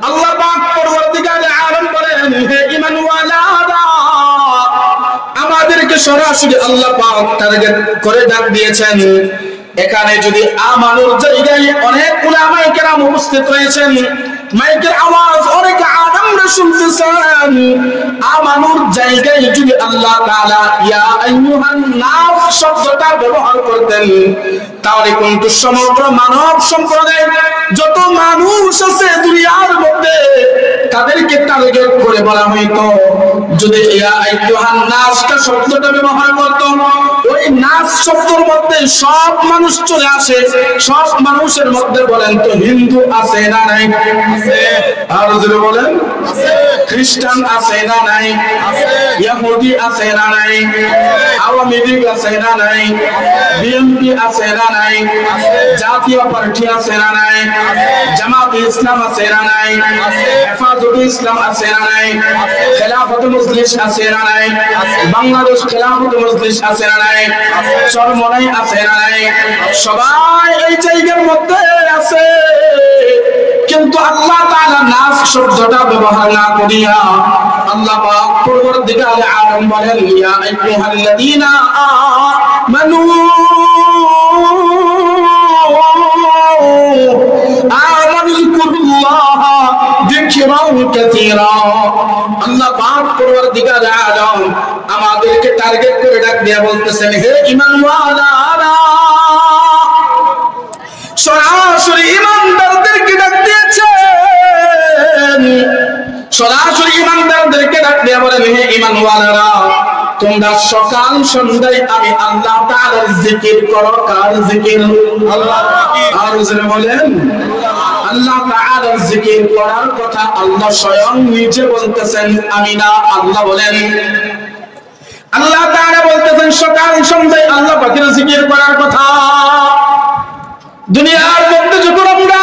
আল্লাহ পাক পরবর্তীকালে আলম বলেন, হে ঈমানওয়ালারা, আমাদেরকে সরাসরি আল্লাহ পাক টার্গেট করে ডাক দিয়েছেন। এখানে যদি আমানুর জায়গায় অনেক উলামায়ে কেরাম উপস্থিত রয়েছেন, মাইকের আওয়াজ অনেক আলেমরা শুনতেছেন। আমানুর জায়গায় যদি আল্লাহ তাআলা ইয়া আইয়ুহান নাস শব্দটা ব্যবহার করতেন, তাহলে কিন্তু সমগ্র মানব সম্প্রদায় যত মানুষ আছে দুনিয়ার মধ্যে তাদেরকে টার্গেট করে বলা হইতো। যদি ইয়া আইয়ুহান নাসটা শব্দটা ব্যবহার করত, ওই নাস শব্দের মধ্যে সব মানুষ চলে আসে। সব মানুষের মধ্যে বলেন তো হিন্দু আছে না নাই? আছে। আর যদি বলেন আছে। খ্রিস্টান আছে না নাই? আছে। ইহুদি আছে না নাই? আওয়ামী লীগ আছে না নাই? বিএনপি আছে না নাই? আছে। জাতীয় পার্টি আছে না নাই? আছে। জামাতে ইসলাম আছে না নাই? আছে। হেফাজতে ইসলাম আছে না নাই? আছে। খেলাফতে মজলিস আছে না নাই? আছে। বাংলাদেশ খেলাফতে মজলিস আছে না নাই? আছে। চরমনাই আছে না নাই? সবাই এই জায়গার মধ্যে আছে। কিন্তু আল্লাহ তাআলা নাস শব্দটা ব্যবহার না করিয়া আল্লাহ পাক পরবর্তীকালে আলম বলেন, ইয়া আইয়ুহাল্লাযীনা আমানু যিকুরুল্লাহা যিকরান কাসীরা। আল্লাহ পাক পরবর্তীকালে আলম আমাদেরকে টার্গেট করে ডাক দিয়া বলতেছেন, হে ঈমানওয়ালারা, সরাসরি ঈমানদারদেরকে ডাক দিয়েছেন। সরাসরি ঈমানদারদেরকে ডাক দিয়া বলেন, হে ঈমানওয়ালারা, তোমরা সকাল সন্ধ্যায় আমি আল্লাহ তাআলার জিকির করো। কার জিকির? আল্লাহর জিকির। আর জোরে বলেন, আল্লাহ তাআলার জিকির করার কথা আল্লাহ স্বয়ং নিজে বলতেছেন, আমি না। আল্লাহ বলেন, আল্লাহ তাআলা বলতেছেন সকাল সন্ধ্যায় আল্লাহ পাকের জিকির করার কথা। দুনিয়ার মধ্যে যখন আমরা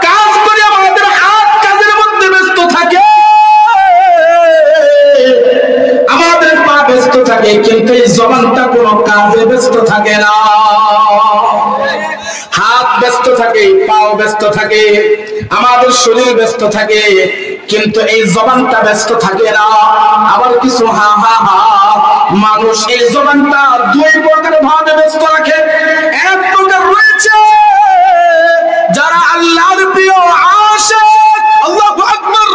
কাজ করি, আমাদের হাত কাজের মধ্যে ব্যস্ত থাকে, আমাদের পা ব্যস্ত থাকে, কিন্তু এই জবানটা কোনো কাজে ব্যস্ত থাকে না। হাত ব্যস্ত থাকে, পাও ব্যস্ত থাকে, আমাদের শরীর ব্যস্ত থাকে, কিন্তু এই জবানটা ব্যস্ত থাকে না। আবার কিছু মানুষ এই জবানটা দুই প্রকার ভাবে ব্যস্ত রাখে। এক প্রকার রয়েছে যারা আল্লাহর প্রিয় আশিক, আল্লাহু আকবার,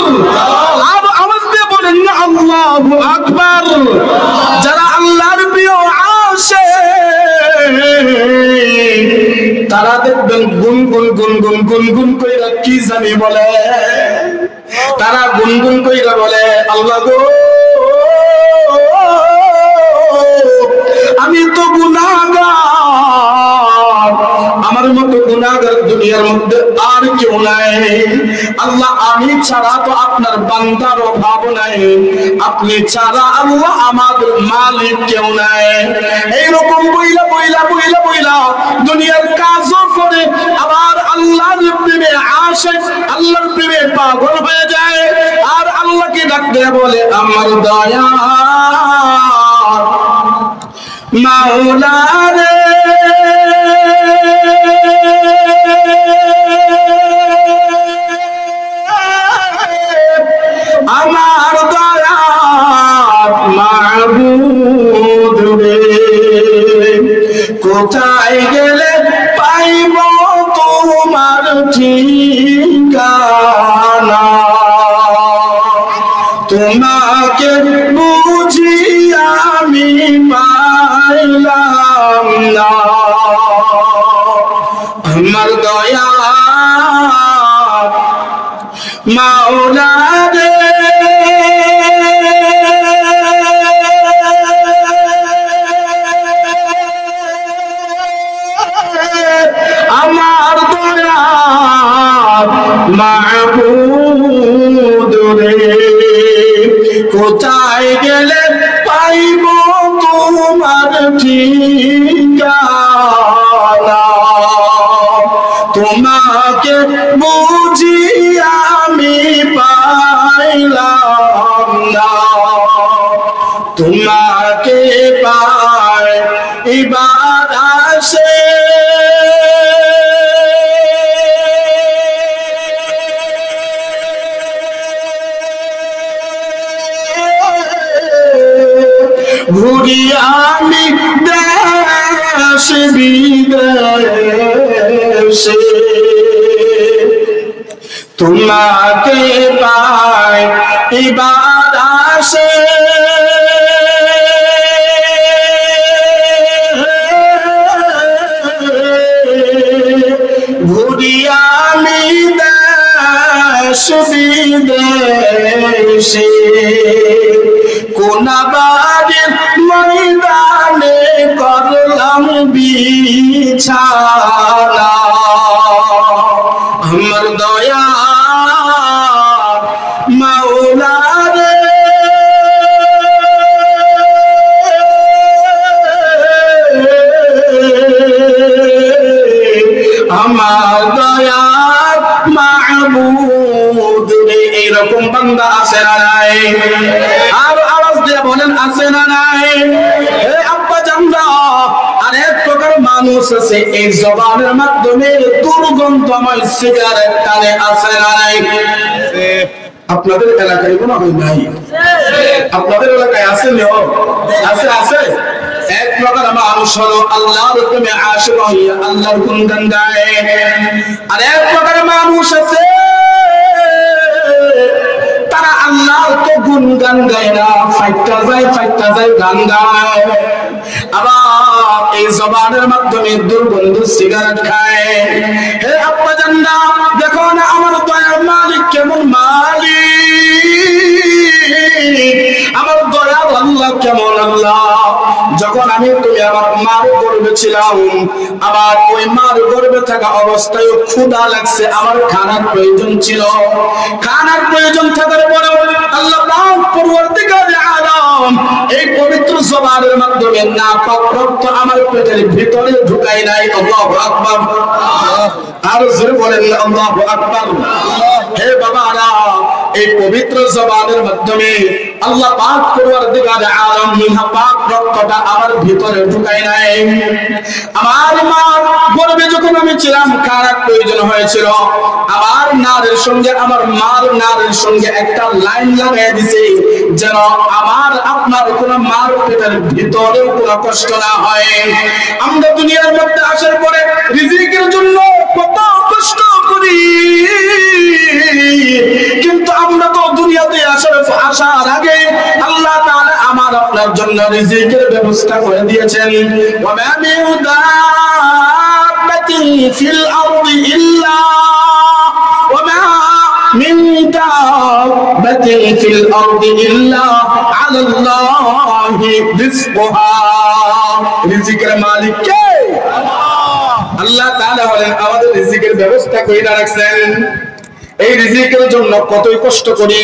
আওয়াজ দিয়ে বলেন না আল্লাহু আকবার। যারা আল্লাহর প্রিয় আশিক, তারা দেখবেন গুনগুন গুনগুন গুনগুন কইরা কি জানি বলে। তারা গুনগুন কইরা বলে, আল্লাহ গো, আমি তো গুনাহগার, আমার মতো গুনাহগার দুনিয়ার মধ্যে আর কেউ নাই। আল্লাহ, আমি ছাড়া তো আপনার বান্দার অভাব নাই, আপনি ছাড়া আল্লাহ আমাদের মালিক কেউ নাই। এইরকম বইলা বইলা বইলা বইলা দুনিয়ার কাজও করে, আবার আল্লাহর প্রেমে আশিক, আল্লাহর প্রেমে পাগল হয়ে যায়। আর আল্লাহকে ডাকতে বলে, আমার দয়া মাওলা রে, আমার দয়া মাবুদ রে, কোথায় গেলে পাইব তোমার ঠিকানা, তোমাকে বুঝি আমি পাইলাম না। আমার দয়া মাওলা রে, আমার দয়া মাবুদ রে, কোথায় গেলে পাইব তোমার ঠিকানা, তোমাকে বুঝি আমি পাইলাম না, তোমাকে পাই এবার আসে ঘুরি আমি দেশ বিদেশে তোমাকে পাই এবার আসে ঘুরি আমি দেশ বিদেশে কোনাবাড়ির ময়দানে করলাম বিছানা আমার দয়া মাওলা রে আমার দয়ার মাহবুব রে এরকম বান্দা আছে না নাই আর আওয়াজ দিয়ে বলেন আছে না নাই হে আব্বা জানরা আরেক প্রকার মানুষ আছে এই জবানের মাধ্যমে দুর্গন্ধময় সিগারেট টানে আছে না নাই আপনাদের এলাকায় কোনো হয় নাই আপনাদের এলাকায় আছে না আছে আছে এক প্রকার মানুষ হলো আল্লাহর প্রেমে আশিক হইয়া আল্লাহর গুণগান গায় আর এক প্রকার মানুষ আছে তারা আল্লাহর তো গুণগান গায় না ফাইটটা যায় গান গায় আবার এই জবানের মাধ্যমে দুর্গন্ধ সিগারেট খায় হে আব্বা জান্না দেখো না আমার দয়ার মালিক কেমন মালিক আমার দয়ার আল্লাহ কেমন আল্লাহ যখন আমি তুমি আমার মার গর্ভে ছিলাম আমার ওই মার গর্ভে থাকা অবস্থায় ক্ষুধা লাগছে আমার খানার প্রয়োজন ছিল খানার প্রয়োজন থাকার পরে আল্লাহ পাক পরবর্তীকালে আলম এই পবিত্র জবানের মাধ্যমে নাপাক রক্ত আমার পেটের ভিতরে ঢুকাই নাই আল্লাহু আকবার আর জোরে বলেন আল্লাহু আকবার হে বাবারা এই পবিত্র জবানের মাধ্যমে আল্লাহ পাক পরবর্তীকালে আলম নাপাক রক্তটা আমার ভিতরে ঢুকাই নাই আমার মা গর্ভে যখন আমি ছিলাম খানার প্রয়োজন হয়েছিল আমার নারের সঙ্গে আমার মার নারের সঙ্গে একটা লাইন লাগাই দিছে যেন আমার আপনার কোন মার পেটের ভিতরে কোনো কষ্ট না হয় আমরা দুনিয়ার মধ্যে আসার পরে রিজিকের জন্য কত কষ্ট করি কিন্তু আমরা তো দুনিয়াতে আসার আগে আল্লাহ তাআলা আমার আপনার জন্য রিজিকের ব্যবস্থা করে দিয়েছেন ওয়া মা মিন দাব্বাতিন ফিল আরদি ইল্লা ওয়া মা মিন দাব্বাতিন ফিল আরদি ইল্লা আলাল্লাহি রিজকুহা রিজিকের মালিক কে আল্লাহ তাআলা হলেন আমাদের রিজিকের ব্যবস্থা করে রাখছেন এই রিজিকের জন্য কতই কষ্ট করি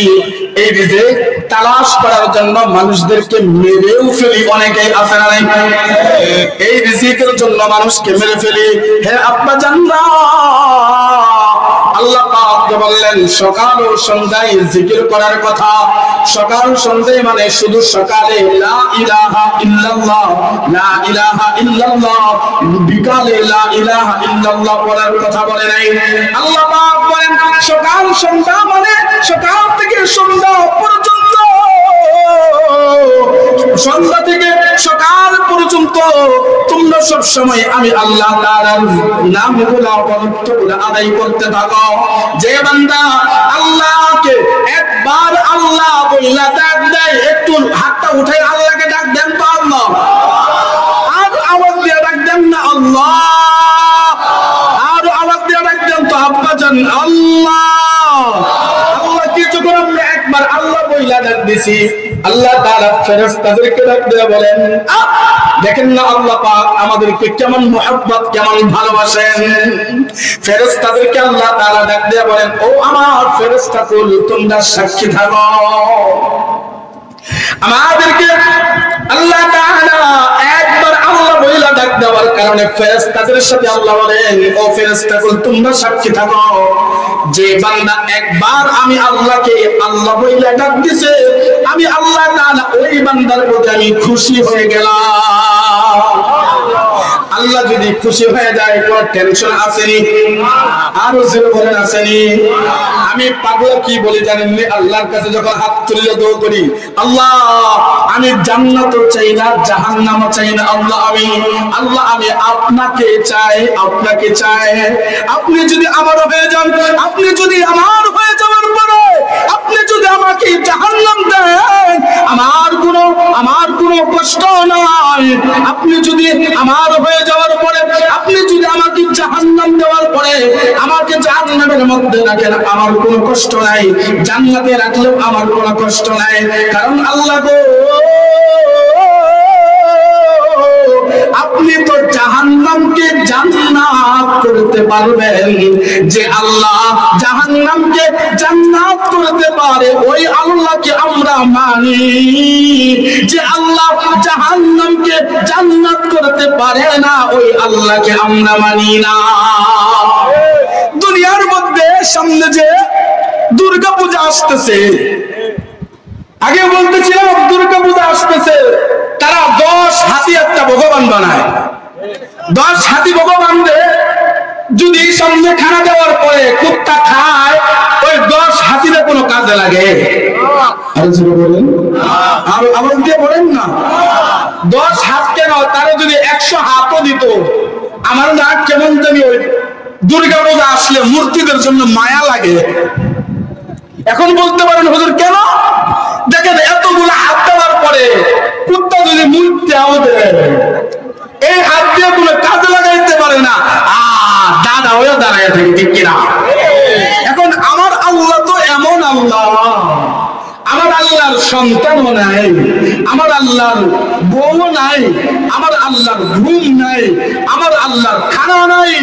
এই রিজিক তালাশ করার জন্য মানুষদেরকে মেরেও ফেলি অনেকেই আছে না এই রিজিকের জন্য মানুষকে মেরে ফেলি হে আব্বা জানরা আল্লাহ পাক বললেন সকাল ও সন্ধ্যায় জিকির করার কথা সকাল সন্ধ্যায় মানে শুধু সকালে লা ইলাহা ইল্লাল্লাহ লা ইলাহা ইল্লাল্লাহ বিকালে লা ইলাহা ইল্লাল্লাহ বলার কথা বলে নাই আল্লাহ পাক বলেন সকাল সন্ধ্যা মানে সকাল থেকে সন্ধ্যা পর্যন্ত সন্ধ্যা থেকে সকাল পর্যন্ত তোমরা সব সময় আমি আল্লাহ তাআলার নামগুলো পবিত্রগুলো আদায় করতে থাকো যে বান্দা আল্লাহকে একবার আল্লাহ বইলা ডাক দেয় একটু হাতটা উঠে আল্লাহকে ডাক দেন তো আল্লাহ আর আওয়াজ দিয়ে ডাক দেন না আল্লাহ আর আওয়াজ দিয়ে ডাক দেন তো আব্বা জান আল্লাহ আল্লাহ কি যখন আমরা একবার আল্লাহ বইলা ডাক দিছি আল্লাহ তাআলা ফেরেশতাদেরকে ডাক দিয়ে বলেন দেখেন না আল্লাহ পাক আমাদেরকে কেমন মুহাব্বত কেমন ভালোবাসেন ফেরেশতাদেরকে আল্লাহ তাআলা ডাক দিয়ে বলেন ও আমার ফেরেশতাকুল তোমরা সাক্ষী থাকো আমাদেরকে আল্লাহ তাআলা একবার আল্লাহ বইলা ডাক দেওয়ার কারণে ফেরেশতাদের সাথে আল্লাহ বলেন ও ফেরেশতাকুল তোমরা সাক্ষী থাকো যে বান্দা একবার আমি আল্লাহকে আল্লাহ বইলা ডাক দিছে আমি আল্লাহ তাআলা ওই বান্দার প্রতি আমি খুশি হয়ে গেলাম আল্লাহ যদি খুশি হয়ে যায় কোনো টেনশন আসেনি? আরো জোরে বলেন আসেনি? আমি পাগলা কি বলি জানেননি? আল্লাহর কাছে যখন হাত তুলে দোয়া করি, আল্লাহ আমি জান্নাতও চাই না, জাহান্নামও চাই না, আল্লাহ আমি আপনাকে চাই, আপনাকে চাই। আপনি যদি আমার হয়ে যান, আপনি যদি আমার হয়ে যাওয়ার পরে আপনি যদি আমাকে জাহান্নাম দেন, আমার কোনো কষ্ট নাই। আপনি যদি আমার হয়ে যাওয়ার পরে আপনি যদি আমাকে জাহান্নাম দেওয়ার পরে আমাকে জাহান্নামের মধ্যে রাখেন, আমার কোনো কষ্ট নাই। জান্নাতে রাখলেও আমার কোনো কষ্ট নাই। কারণ আল্লাহ গো, আপনি তো জাহান্নামকে জান্নাত করতে পারবেন। যে আল্লাহ জাহান্নামকে জান্নাত করতে পারে ওই আল্লাহকে আমরা মানি। যে আল্লাহ জাহান্নামকে জান্নাত করতে পারে না ওই আল্লাহকে আমরা মানি না। দুনিয়ার মধ্যে সামনে যে দুর্গা পূজা আসতেছে, আগে বলতেছিলাম দুর্গা পূজা আসতেছে, তারা 10 হাতি একটা ভগবান বানায়। 10 হাতি ভগবানকে যদি সামনে খানা দেওয়ার পরে কুত্তা খায়, ওই 10 হাতিতে কোনো কাজে লাগে? আর আওয়াজ দিয়ে বলেন না। 10 হাত কেন, তারা যদি 100 হাতও দিত, আমার না কেমন জানি ওই দুর্গা পূজা আসলে মূর্তিদের জন্য মায়া লাগে। এখন বলতে পারেন হুজুর কেন? দেখেন এতগুলো হাত দেওয়ার পরে কুত্তা যদি মূর্তি আমাদের এই হাত দিয়ে কোনো কাজে লাগাইতে পারে না, দাদা হয়ে দাঁড়ায় থাকে, ঠিক কিনা? এখন আমার আল্লাহ তো এমন আল্লাহ, আমার আল্লাহর সন্তানও নাই, আমার আল্লাহর বউ নাই, আমার আল্লাহর ঘুম নাই, আমার আল্লাহর খানা নাই।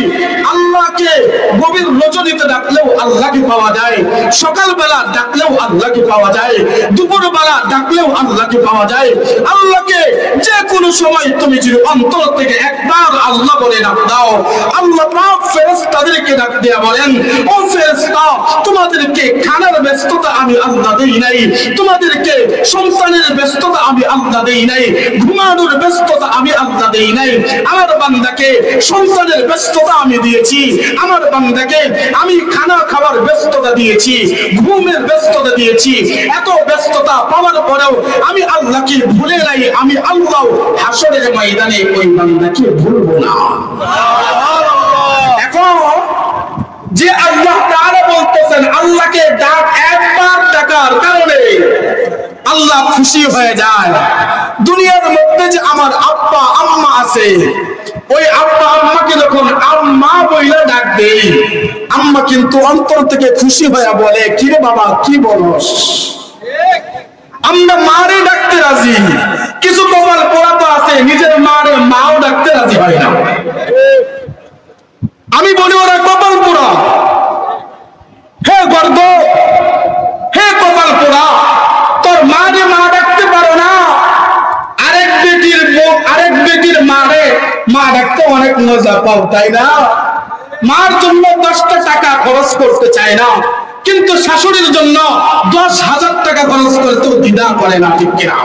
আল্লাহকে গভীর রজনীতে ডাকলেও আল্লাহকে পাওয়া যায়, সকালবেলা ডাকলেও আল্লাহকে পাওয়া যায়, দুপুরবেলা ডাকলেও আল্লাহকে পাওয়া যায়। আল্লাহকে যে কোনো সময় তুমি যদি অন্তর থেকে একবার আল্লাহ বলে ডাক দাও, আল্লাহ পাক ফেরেশতাদেরকে ডাক দেয়া বলেন, ও ফেরেশতা, তোমাদেরকে খানার ব্যস্ততা আমি আল্লাহ দেই নাই, তোমাদেরকে সন্তানের ব্যস্ততা আমি আল্লাহ দেই নাই, ঘুমানোর ব্যস্ততা আমি আল্লাহ দেই নাই। আমার বান্দাকে সন্তানের ব্যস্ততা আমি দিয়েছি, আমার বান্দাকে আমি খানা খাওয়ার ব্যস্ততা দিয়েছি, ঘুমের ব্যস্ততা দিয়েছি। এত ব্যস্ততা পাওয়ার পরেও আমি আল্লাহকে ভুলে নাই। আমি আল্লাহ হাসরের ময়দানে ওই বান্দাকে ভুলবো না। এখন যে আল্লাহ তাআলা বলতেছেন আল্লাহকে ডাক, একবার ডাকার কারণে আল্লাহ খুশি হয়ে যায়। দুনিয়ার মধ্যে যে আমার আব্বা আম্মা আছে, ওই আব্বা আম্মাকে যখন আম্মা বইলা ডাক দেই, আম্মা কিন্তু অন্তর থেকে খুশি হয়ে বলে, কিরে বাবা কি বলস? আমরা মারে ডাকতে রাজি। কিছু কপাল পোড়া তো আছে, নিজের মারে মাও ডাকতে রাজি হয় না। আমি বলি ওরা কপাল পোড়া, হে গর্দ, হে কপাল পোড়া, তোর মারে মা ডাকতে পারো না, আরেক বেটির মারে মা ডাকতে অনেক মজা পাও, তাই না? মার জন্য 10টা টাকা খরচ করতে চায় না, কিন্তু শাশুড়ির জন্য 10,000 টাকা খরচ করতে দ্বিধা করে না, ঠিক কিনা?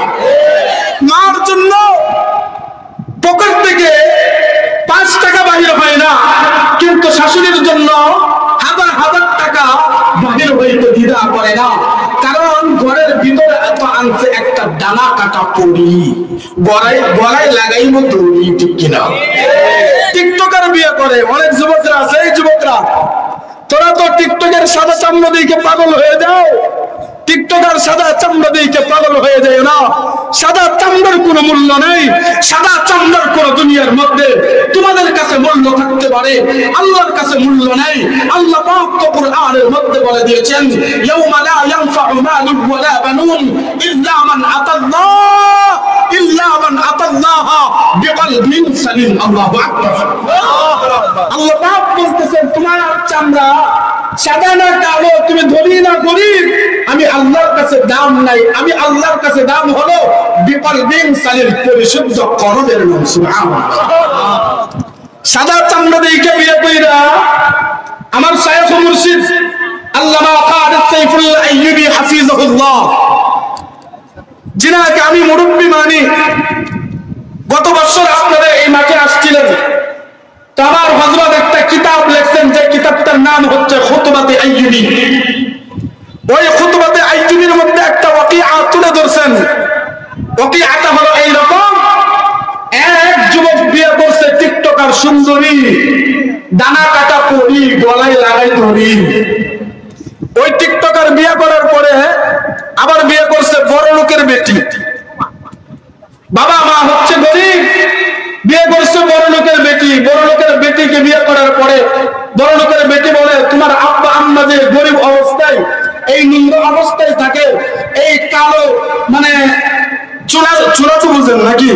মার জন্য পকেট থেকে 5 টাকা বাহির হয় না, কিন্তু শাশুড়ির জন্য হাজার হাজার টাকা বাহির হইতে দ্বিধা করে না। কারণ ঘরের ভিতরে এত আনছে একটা ডানা কাটা পড়ি, গলায় লাগাইব দড়ি, ঠিক কিনা? টিকটকার বিয়ে করে অনেক যুবকরা আছে, এই যুবকরা তোরা তো টিকটকের সাদা চামড়া দেখে পাগল হয়ে যাও। টিকটকার সাদা চামড়া দেখে পাগল হয়ে যায় না। সাদা চামড়ার কোনো মূল্য নেই, সাদা চামড়ার কোনো দুনিয়ার মধ্যে তোমাদের কাছে মূল্য থাকতে পারে, আল্লাহর কাছে মূল্য নেই। আল্লাহ পাক কোরআনের মধ্যে বলে দিয়েছেন, ইয়াউমা লা ইয়ানফাউ মালুন ওয়ালা বানুন ইল্লা মান আতাল্লাহ বিকলবিন সালিম। আল্লাহু আকবার। আল্লাহ পাক বলতেছেন, তোমার চামড়া সাদা না কালো, তুমি ধনী না গরিব, আমি আল্লাহর কাছে দাম নাই। আমি আল্লাহর কাছে দাম হলো বিকলবিন সালিম, পরিশুদ্ধ কলবের নাম। সুবহানাল্লাহ। সাদা চামড়া দেখে বিয়ে কইরা আমার শায়খ মুর্শিদ আল্লামা কাদের সাইফুল্লাহ আইয়ুবী হাফিজাহুল্লাহ, যিনাকে আমি মুরব্বি মানি, গত বছর আপনারা এই মাঠে আসছিলেন, তো আমার হযরত একটা কিতাব লিখছেন, যে কিতাবটার নাম হচ্ছে খুতবাতে আইয়ুবী। ওই খুতবাতে আইয়ুবীর মধ্যে একটা ওয়াকিয়া তুলে ধরছেন। ওয়াকিয়াটা হলো এইরকম, এক যুবক বিয়ে করছে টিকটকার সুন্দরী, ডানা কাটা পরি, গলায় লাগাই ধরি। ওই টিকটকার বিয়ে করার পরে আবার বিয়ে করছে বড় লোকের বেটি। বাবা মা হচ্ছে গরিব, বিয়ে করছে বড় লোকের বেটি। বড় লোকের বেটিকে বিয়ে করার পরে বড় লোকের বেটি বলে, তোমার আব্বা আম্মা যে গরিব অবস্থায়, এই নিম্ন অবস্থায় থাকে, এই কালো মানে চুলা তো বুঝেন নাকি,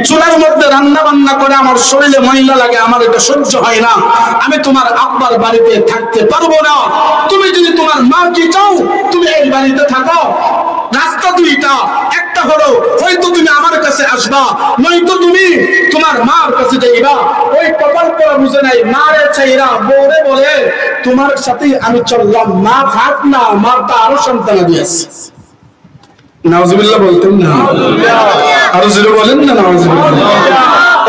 চুলার মধ্যে রান্না বান্না করে আমার শরীরে ময়লা লাগে, আমার এটা সহ্য হয় না, আমি তোমার আব্বার বাড়িতে থাকতে পারবো না। তুমি যদি তোমার মা কি চাও, তুমি এই বাড়িতে থাকো। রাস্তা দুইটা, একটা হলো হয়তো তুমি আমার কাছে আসবা, নয়তো তুমি তোমার মার কাছে যাইবা। ওই কপাল পরা বুঝে নাই, মারে চাইরা বউরে বলে তোমার সাথেই আমি চললাম। মা থাক না, মার তা আরো সন্তান দিয়েছে। নাউজুবিল্লাহ বলতেন না, আরো জোরে বলেন না নাউজুবিল্লাহ।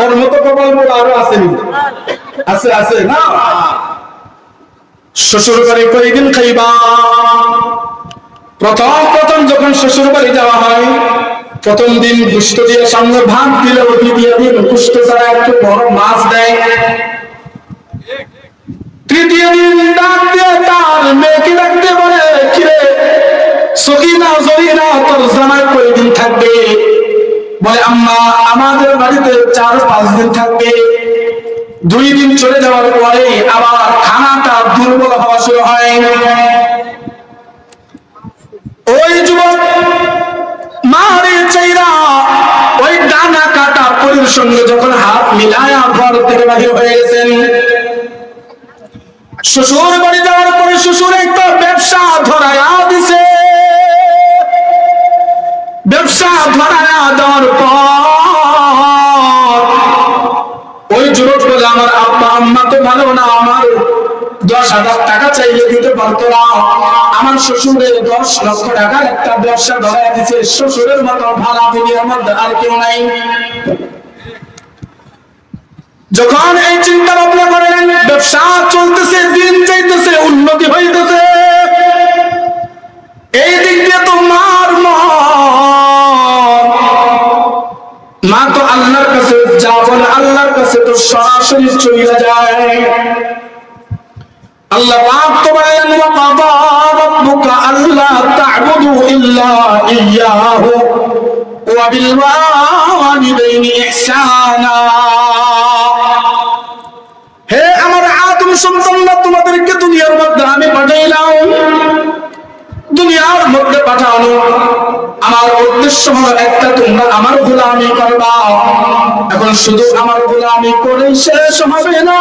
ওর মতো কপাল বড় আরো আসেনি, আছে আছে না। শ্বশুর বাড়ি কয়দিন খাইবা? প্রথম যখন শ্বশুর বাড়ি যাওয়া হয়, প্রথম দিন গুস্ত দিয়ে সামনে ভাত দিলে, দ্বিতীয় দিন গুস্ত ছাড়া একটু বড় মাছ দেয়, তৃতীয় দিন ডাক দিয়ে তার মেয়েকে ডাকতে বলে, কিরে সকিনা জরিনা, তোর জামাই কয়দিন থাকবে? বলে আম্মা আমাদের বাড়িতে 4-5 দিন থাকবে। 2 দিন চলে যাওয়ার পরে আবার খানাটা দুর্বল হওয়া শুরু হয়। ওই যুবক মারে চাইরা ওই ডানা কাটা পরির সঙ্গে যখন হাত মিলায়া ঘর থেকে বাহির হয়ে গেছেন, শ্বশুর বাড়ি যাওয়ার পরে শ্বশুর একটা ব্যবসা ধরায়া দিছে। ব্যবসা ধরায়া দেওয়ার পর ওই যুবক বলে, আমার আব্বা আম্মা তো ভালো না, আমার 10,000 টাকা চাইলে দিতে পারতো না। আমার শ্বশুরের 10 লক্ষ টাকার একটা ব্যবসা ধরায়া দিছে। শ্বশুরের মতো ভাড়া দুনিয়ার মধ্যে আর কেউ নাই। যখন এই চিন্তা ভাবনা করলেন, ব্যবসা চলতেছে, দিন যাইতেছে, উন্নতি হইতেছে, এই দিক দিয়ে তো মার মা তো আল্লাহর কাছে যাবেন, আল্লাহর কাছে তো সরাসরি চলে যায়। আল্লাহ পাক তো বলেন, ওয়া কাদা রাব্বুকা আল্লা তা'বুদু ইল্লা ইয়্যাহু ওয়া বিল ওয়ালিদাইনি ইহসানা। হে আমার আদম সন্তানরা, তোমাদেরকে দুনিয়ার মধ্যে আমি পাঠাইলাম। দুনিয়ার মধ্যে পাঠানো আমার উদ্দেশ্য হলো একটা, তোমরা আমার গোলামি করবা। এখন শুধু আমার গোলামি করে শেষ হবে না,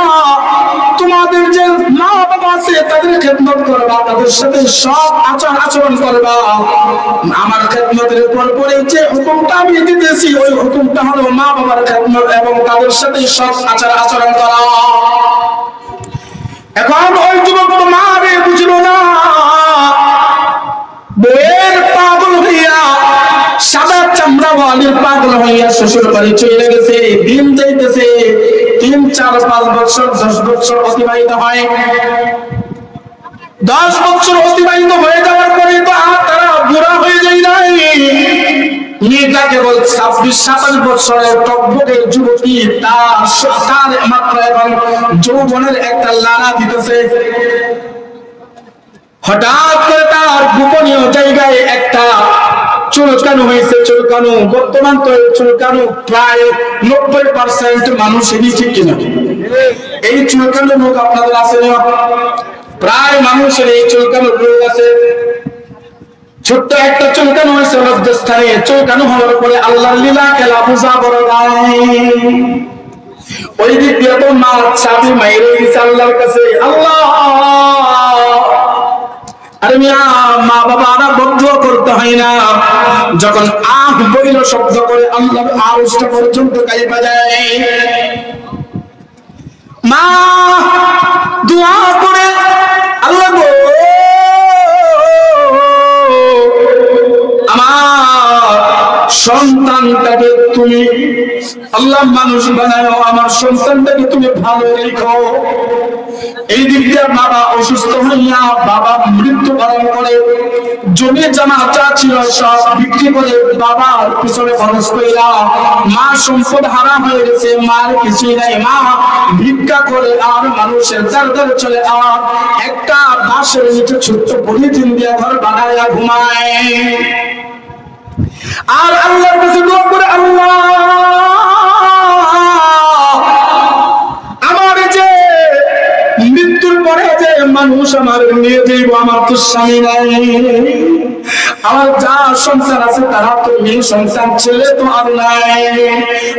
তোমাদের যে মা বাবা আছে তাদের খেদমত করবা, তাদের সাথে সব আচরণ করবা। আমার খেদমতের উপর পরে যে হুকুমটা আমি দিতেছি, ওই হুকুমটা হলো মা বাবার খেদমত এবং তাদের সাথে সব আচরণ করা। এখন ওই যুবক তো মারে বুঝলো না, বইয়ের পাগল হইয়া, সাদা চামড়া ওয়ালির পাগল হইয়া শ্বশুর বাড়ি চলে গেছে। দিন যাইতেছে, 3, 4, 5 বছর, 10 বছর অতিবাহিত হয়। 10 বছর অতিবাহিত হয়ে যাওয়ার পরে তো তারা বুড়া হয়ে যায় নাই। মেয়েটা কেবল 26-27 বছরের টকবকে যুবতী, তার মাত্র এখন যৌবনের একটা লালা দিতেছে। হঠাৎ করে তার গোপনীয় জায়গায় একটা চুলকানো হয়েছে। চুলকানো, বর্তমান তো চুলকানো প্রায় 90% মানুষেরই, ঠিক কিনা? এই চুলকানো রোগ আপনাদের আছে না? প্রায় মানুষের এই চুলকানো রোগ আছে। ছোট্ট একটা চুলকানো হয়েছে লজ্জাস্থানে। চুলকানো হওয়ার পরে আল্লাহর লীলা খেলা বোঝা বড় নাই। ওই দিক দিয়ে তো মা চাবি মাইরে গেছে আল্লাহর কাছে। আল্লাহ, আরে মিয়া, মা বাবা আর বন্ধ করতে হয় না। যখন আহ বইল শব্দ করে আল্লাহর আরশটা পর্যন্ত কাইপা যায়। মা দোয়া করে, আল্লাহ গো, আমার সন্তানটাকে তুমি আল্লাহ মানুষ বানায় আমার সন্তানটাকে তুমি ভালো রেখো। এই দিক দিয়ে বাবা অসুস্থ হইয়া বাবা মৃত্যুবরণ করে জমি জমা যা ছিল সব বিক্রি করে বাবার পিছনে খরচ কইরা মা সম্পদ হারা হয়ে গেছে, মার কিছুই নাই, মা ভিক্ষা করে আর মানুষের দরদারে চলে আর একটা বাঁশের নিচে ছোট্ট পলিথিন দিয়ে ঘর বানায়া ঘুমায় আর আল্লাহর কাছে দোয়া করে, আল্লাহ আমার যে মৃত্যুর পরে যে মানুষ আমার নিয়ে যাইব, আমার তো স্বামী নাই, আমার যা সন্তান আছে তারা তো মেয়ে সন্তান, ছেলে তো আর নাই,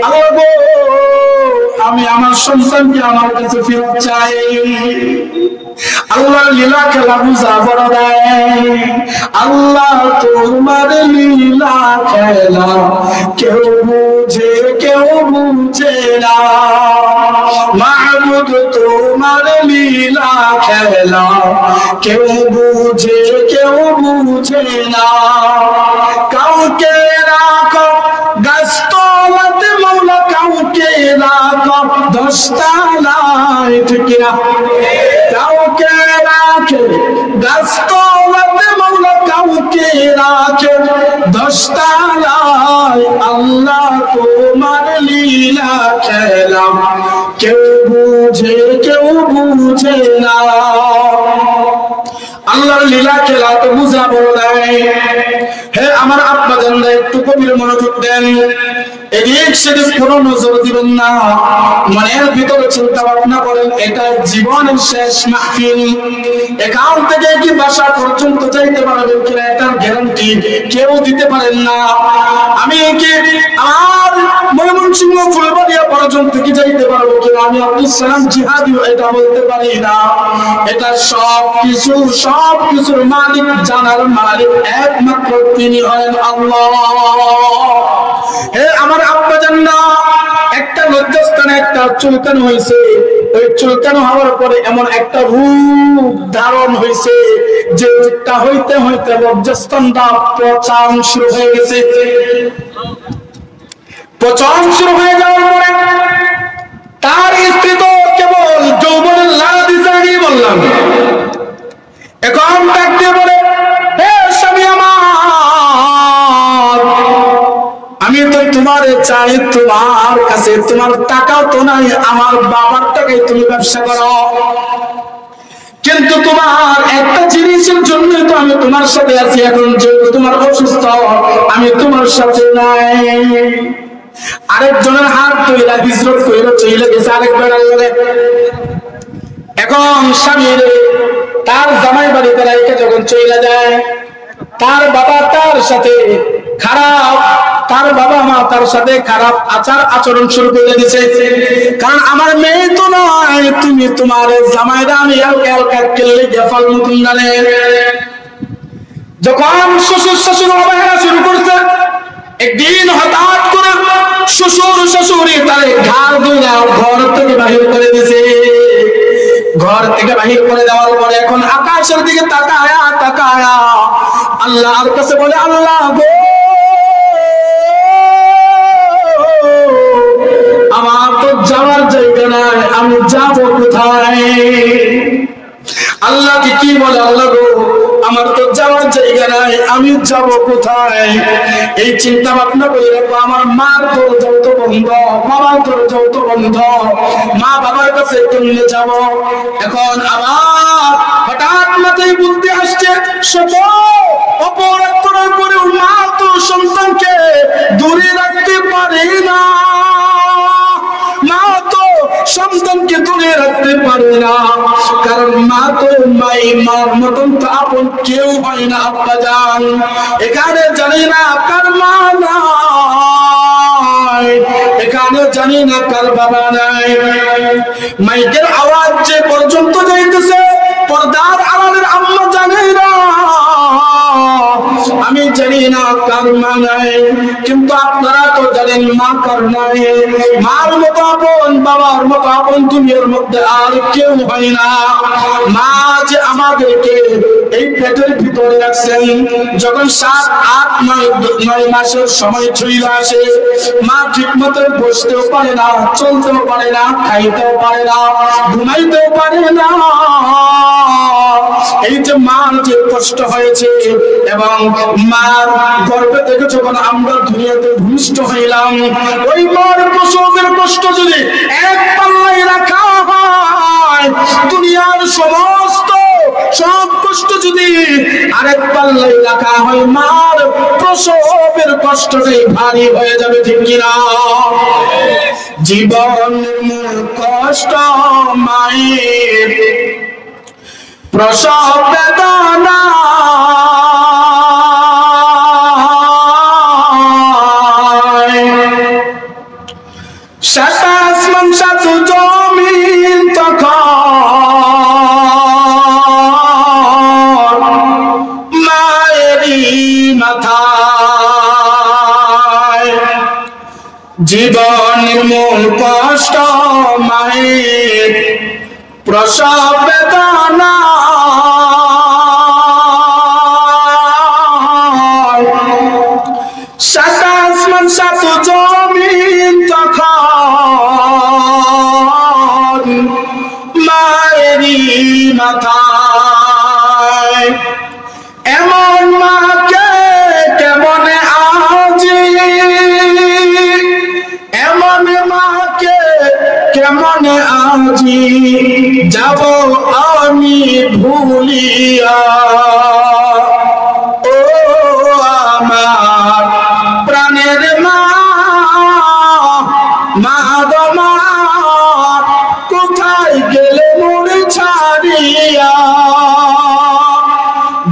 আল্লাহ গো আমি আমার সন্তানকে আমার কাছে ফেরত চাই। আল্লাহ লীলা খেলা বুঝা বড় দেয়, আল্লাহ তোমার লীলা খেলা কেউ বুঝে কেউ বুঝে না, মাহবুব তোমার লীলা খেলা কেউ বুঝে কেউ বুঝে না, কাউকে রাখো গাছতলাতে মৌলা, কাউকে রাখো দশতলায়, ঠিক না? কাউকে রাখে গাছতলাতে মৌলা, কাউকে রাখে দশতলায়, আল্লাহ তোমার লীলা খেলা কেউ বুঝে কেউ বুঝে না। আল্লাহর লীলা খেলা তো বুঝা বড় নাই। হে আমার আব্বা জানরা একটু গভীর মনোযোগ দেন, এদিক সেদিক কোনো নজর দিবেন না, মনের ভিতরে চিন্তা ভাবনা করেন এটা জীবনের শেষ মাহফিল, এখান থেকে কি বাসা পর্যন্ত যাইতে পারবেন কিনা এটার গ্যারান্টি কেউ দিতে পারেন না। আমি কি আমার ময়মনসিংহ ফুলবাড়িয়া পর্যন্ত কি যাইতে পারবো কিনা, আমি আব্দুল সালাম জিহাদিও এটা বলতে পারি না। এটা সব কিছুর মালিক, জানার মালিক একমাত্র তিনি হলেন আল্লাহ। হে আমার আব্বা জাননা, একটা লজ্জাস্থানে একটা চুলকানো হয়েছে, ওই চুলকানো হওয়ার পরে এমন একটা রূপ ধারণ হয়েছে যে রূপটা হইতে হইতে লজ্জাস্থানটা পচন শুরু হয়ে গেছে। পচন শুরু হয়ে যাওয়ার পরে তার স্ত্রী তো কেবল যৌবনের লাদি জাগিয়ে বললাম, এখন ডাকতে বলে, হে স্বামী আমার, আমি তো তোমার চাই, তোমার কাছে তোমার টাকাও তো নাই, আমার বাবার টাকায় তুমি ব্যবসা করো, কিন্তু তোমার একটা জিনিসের জন্য তো আমি তোমার সাথে আছি, এখন যেহেতু তোমার অসুস্থ আমি তোমার সাথে নাই। আরেকজনের হাত ধইরা হিজরত কইরা চলে গেছে আরেক বেড়ার লগে। এখন স্বামী তার জামাই বাড়িতে রাইখে যখন চলে যায়, তার বাবা তার সাথে খারাপ, তার বাবা মা তার সাথে খারাপ আচরণ শুরু করে দিয়েছে, কারণ আমার মেয়ে তো নয়, তুমি তোমার জামাইরা আমি হালকা খেললে গেফাল মতন জানে। যখন শ্বশুর শাশুড়ি অবহেলা শুরু করছে, একদিন হঠাৎ করে শ্বশুর শাশুড়ি তারে ঘাড় ধরে ঘর থেকে বাহির করে দিয়েছে। ঘর থেকে বাহির করে দেওয়ার পরে এখন আকাশের দিকে তাকায়া আল্লাহর কাছে বলে, আল্লাহ গো আমার তো যাওয়ার জায়গা নাই, আমি যাব কোথায়? আল্লাহকে কি বলে, আল্লাহ গো আমার তো যাওয়ার জায়গা নাই, আমি যাব কোথায়? এই চিন্তা ভাবনা করে রাখবো, আমার মার দরজাও তো বন্ধ, বাবার দরজাও তো বন্ধ, মা বাবার কাছে কেমনে যাব? এখন আবার হঠাৎ মাথায় বুদ্ধি আসছে, অপরাধ করার পরে মা তো সন্তানকে দূরে রাখতে পারে না, মা তো সন্তানকে দূরে রাখতে পারে না, কারণ মা তো মার মতন তো আপন কেউ হয় না। আব্বা জান এখানে জানি না কার মা নাই, এখানে জানি না কার বাবা নাই। মাইকের আওয়াজ যে পর্যন্ত যাইতেছে, পর্দার আড়ালের আম্মা জানে না, আমি জানি না কার মা নাই, কিন্তু আপনারা তো জানেন মা কার নাই। মার মতো আপন, বাবার মতো আপন দুনিয়ার মধ্যে আর কেউ হয় না। মা যে আমাদেরকে এই পেটের ভিতরে ধরে রাখছেন। যখন 7, 8, 9 মাসের সময় চলে আসে, মা ঠিক মতো বসতেও পারে না, চলতেও পারে না, খাইতেও পারে না, ঘুমাইতেও পারে না। এই যে মার যে কষ্ট হয়েছে, এবং মার গর্ভে থেকে যখন আমরা দুনিয়াতে ভূমিষ্ঠ হইলাম, ওই মার প্রসবের কষ্ট যদি এক পাল্লায় রাখা হয়, দুনিয়ার সমস্ত সব কষ্ট যদি আরেক পাল্লায় রাখা হয়, মার প্রসবের কষ্টটাই ভারী হয়ে যাবে, ঠিক কিনা? জীবনের মূল কষ্ট মায়ের প্রসব বেদনা, সাত আসমান সাত জমিন তখন মায়েরই মাথায়। জীবনের মূল কষ্ট মায়ের প্রসব বেদনা, সাত আসমান সাত জমিন তখন মায়েরই মাথায়। এমন মাকে কেমনে আজি, এমন মাকে কেমনে আজি যাব আমি ভুলিয়া। ও আমার প্রাণের মা, মা গো মা, কোথায় গেলে মোরে ছাড়িয়া।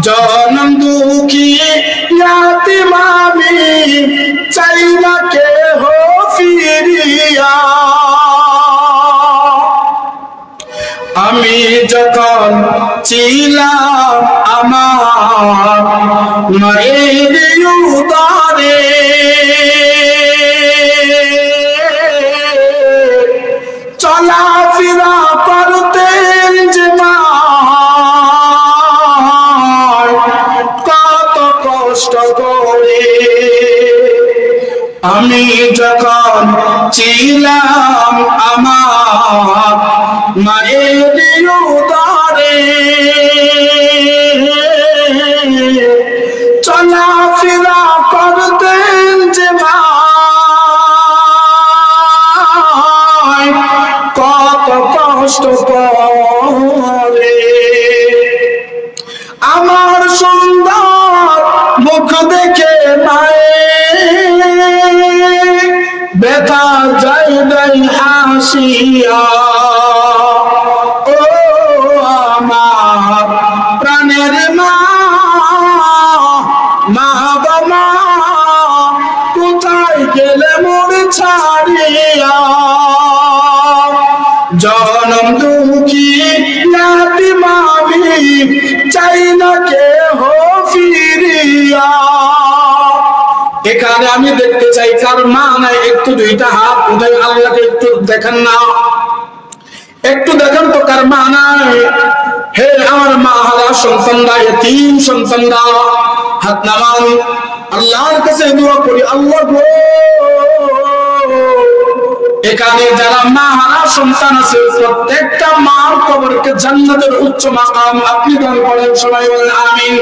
জনম দুঃখী ইয়াতীম আমি, চাই না কেহ ফিরিয়া। আমি যখন ছিলাম আমার মায়ের উদরে, চলাফেরা করতেন যে মা, কত কষ্ট করে। আমি যখন ছিলাম আমার মায়ের উদরে, চলাফেরা করতেন যে মা, কত কষ্ট করে। আমার সুন্দর মুখ দেখে মায়ের ব্যথা যায় নাই হাসিয়া। ও আমার প্রাণের মা, মা গো মা, কোথায় গেলে মোরে ছাড়িয়া। জনম দুঃখী ইয়াতীম আমি, চাই না কেহ ফিরিয়া। এখানে আমি দেখতে চাই কার মা নাই, একটু দুইটা হাত উঠাই আল্লাহকে একটু দেখেন না, একটু দেখেন তো কার মা নাই। হে আমার মা হারা সন্তানরা, এতিম সন্তানরা, হাত নামান, আল্লাহর কাছে দোয়া করি। আল্লাহ গো, এখানে যারা মা হারা সন্তান আছে, প্রত্যেকটা মার কবরকে জান্নাতের উচ্চ মাকাম আপনি দান করেন। সবাই বলেন আমিন।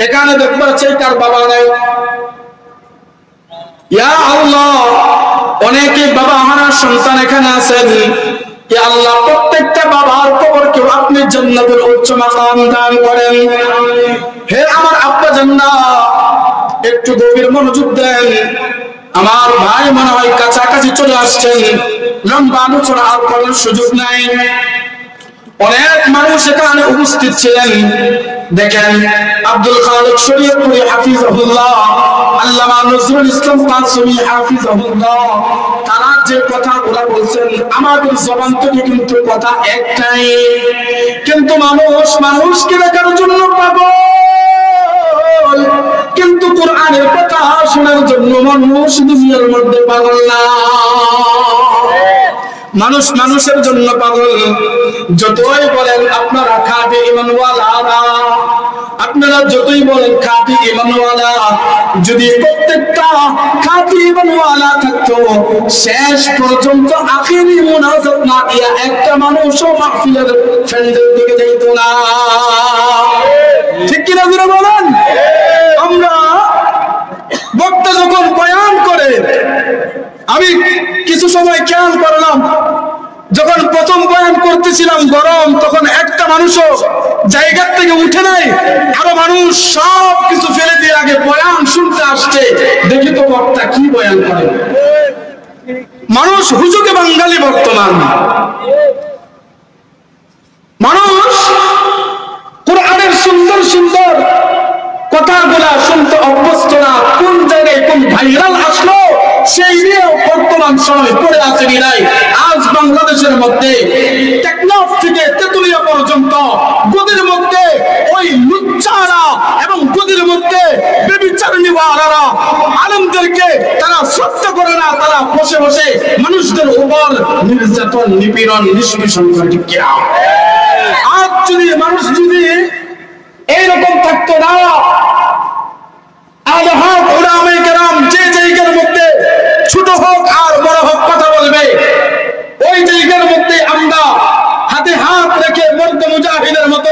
এখানে দেখতে পাচ্ছি কার বাবা নাই। ইয়া আল্লাহ, অনেকে বাবা হারা সন্তান এখানে আছেন। ইয়া আল্লাহ, প্রত্যেকটা বাবার কবরকে আপনি জান্নাতের উচ্চ মাকাম দান করেন। হে আমার আব্বা জান্নাত, একটু গভীর মনোযোগ দেন। আমার ভাই মনে হয় কাছাকাছি চলে আসছেন, লম্বা আলোচনা আর করার সুযোগ নাই। অনেক মানুষ এখানে উপস্থিত ছিলেন। দেখেন, আব্দুল খালেক শরীয়তপুরী হাফিজাহুল্লাহ, আল্লামা নজরুল ইসলাম কাসেমি হাফিজাহুল্লাহ, তারা যে কথা ওরা বলছেন, আমাদের জবান থেকে কিন্তু কথা একটাই, কিন্তু মানুষকে দেখার জন্য পাগল, কিন্তু কোরআনের কথা শোনার জন্য মানুষ দুনিয়ার মধ্যে পাগল না। মানুষ মানুষের জন্য পাগল। যতই বলেন আপনারা খাঁটি ঈমানওয়ালারা, আপনি যতই বলেন খাঁটি ঈমানওয়ালা, যদি প্রত্যেকটা খাঁটি ঈমানওয়ালা থাকতো, শেষ পর্যন্ত আখিরি মুনাজাত না দিয়া একটা মানুষও মাহফিলের ফ্রেন্ডের দিকে যাইতো না। ঠিক কিনা জোরে বলেন? আমরা বক্তা যখন বয়ান করে, আমি কিছু সময় খেয়াল করলাম, যখন প্রথম বয়ান করতেছিলাম গরম, তখন একটা মানুষও জায়গার থেকে উঠে নাই, আরো মানুষ সব কিছু ফেলে দিয়ে আগে বয়ান শুনতে আসছে। দেখি তো বক্তা কি বয়ান করে। মানুষ হুজুগে বাঙালি, বর্তমান মানুষ কোরআনের সুন্দর সুন্দর কথাগুলা শুনতে অভ্যস্ত না। কোন জায়গায় কোন ভাইরাল আসলো সেই নিয়েও বর্তমান সময় পড়ে আছে বিদায় আজ বাংলাদেশের মধ্যে টেকনাফ থেকে তেতুলিয়া পর্যন্ত গদির মধ্যে ওই লুচ্চারা এবং গদির মধ্যে বেবিচারণীওয়ালারা আলেমদেরকে তারা সত্য করে না, তারা বসে বসে মানুষদের উপর নির্যাতন, নিপীড়ন, নিষ্পেষণ করে। ঠিক কিনা? আজ যদি মানুষ যদি এইরকম থাকতো না, যে জায়গার মধ্যে ছোট হোক আর বড় হোক কথা বলবে, ওই জায়গার মধ্যে আমরা হাতে হাত রেখে মর্দ মুজাহিদের মতো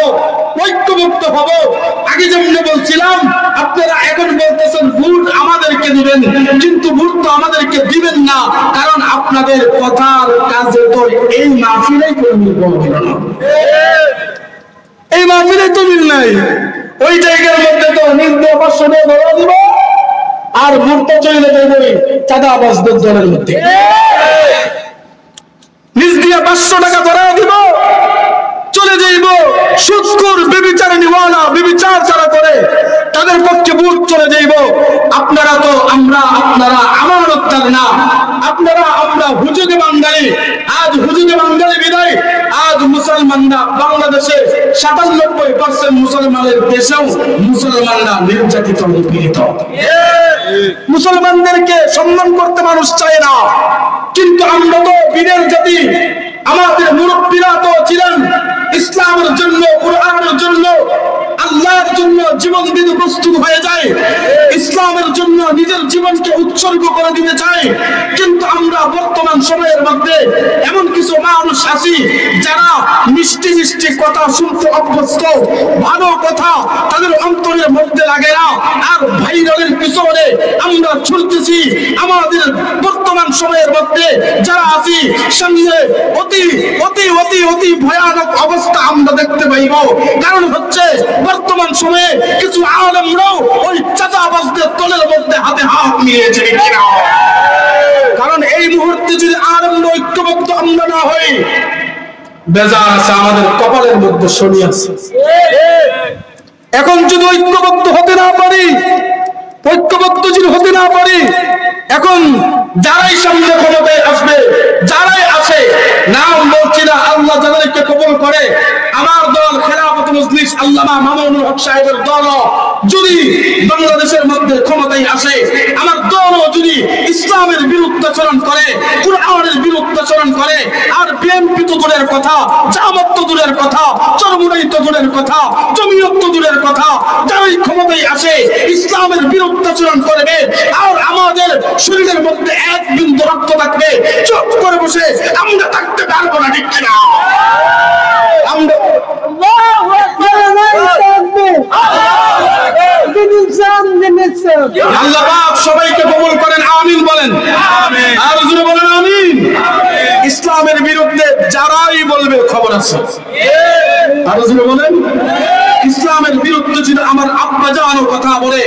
ঐক্যবদ্ধ হব। আগে যেমন বলছিলাম, আপনারা এখন বলতেছেন ভোট আমাদেরকে দিবেন, কিন্তু ভোট তো আমাদেরকে দিবেন না, কারণ আপনাদের কথার কাজে তো এই মাহফিলেই কোনো মিল না, এই মাহফিলে তো মিল নাই। ওই জায়গার মধ্যে তো নিজ দিয়ে 500 টাকা ধরা দিব, আর ভোটটা চলে যাবে চাঁদাবাজদের দলের মধ্যে। নিজ দিয়ে 500 টাকা ধরা দিব, চলে যাইব সুদখোর বেবিচারণীওয়ালা, বেবিচার যারা করে তাদের পক্ষে ভোট চলে যাইব। আপনারা তো আপনারা আমানতদার না, আপনারা আমরা হুজুগে বাঙালি। আজ হুজুগে বাঙালি বিদায় আজ মুসলমানরা বাংলাদেশে 97% মুসলমানের দেশেও মুসলমানরা নির্যাতিত, নিপীড়িত। মুসলমানদেরকে সম্মান করতে মানুষ চায় না, কিন্তু আমরা তো বীরের জাতি। আমাদের মুরব্বীরা তো ছিলেন ইসলামের জন্য, কুরআনের জন্য, আল্লাহর জন্য জীবন দিতে প্রস্তুত হয়ে যায়, ইসলামের জন্য নিজের জীবনকে উৎসর্গ করে দিতে চায়। কিন্তু আমরা বর্তমান সময়ের মধ্যে এমন কিছু মানুষ আছি যারা মিষ্টি মিষ্টি কথা শুনতে অভ্যস্ত, ভালো কথা তাদের অন্তরের মধ্যে লাগে না, আর ভাইরালের পিছনে আমরা ছুটতেছি। আমাদের বর্তমান সময়ের মধ্যে যারা আছি, সামনে অতি অতি অতি অতি ভয়ানক অবস্থা আমরা দেখতে পাইব। কারণ হচ্ছে বর্তমান সময়ে কিছু আলেমরাও ওই চাঁদাবাজদের দলের মধ্যে হাতে হাত মিলিয়েছে। কারণ এই মুহূর্তে যদি আলেমরা ঐক্যবদ্ধ আমরা না হই, বেজার আছে, আমাদের কপালের মধ্যে শনি আছে। এখন যদি ঐক্যবদ্ধ হতে না পারি, ঐক্যবদ্ধ যদি হতে না পারি, এখন যারাই সামনে ক্ষমতায় আসবে, যারাই আসে, নাম বলছি না, আল্লাহ যাদেরকে কবুল করে, আমার দল খেলাফত মজলিস আল্লামা মামুনুল হক সাহেবের দল যদি বাংলাদেশের মধ্যে ক্ষমতায় আসে, আমার দল যদি ইসলামের বিরুদ্ধাচরণ করে, কুরআনের বিরুদ্ধাচরণ করে, আর বিএনপি তো দূরের কথা, জামাত তো দূরের কথা, চরমুনাই তো দূরের কথা, জমিয়ত তো দূরের কথা, যারাই ক্ষমতায় আসে ইসলামের বিরুদ্ধাচরণ করবে, আর আমাদের শরীরের মধ্যে এক বিন্দু রক্ত থাকবে, চুপ করে বসে আমরা থাকতে পারবো না। ঠিক কিনা? আমরা আল্লাহ পাক সবাইকে কবুল করেন, আমিন বলেন। আর জোরে বলেন আমিন। ইসলামের বিরুদ্ধে যারাই বলবে খবর আছে, আর জোরে বলেন। ইসলামের বিরুদ্ধে যদি আমার আব্বা জানো কথা বলে,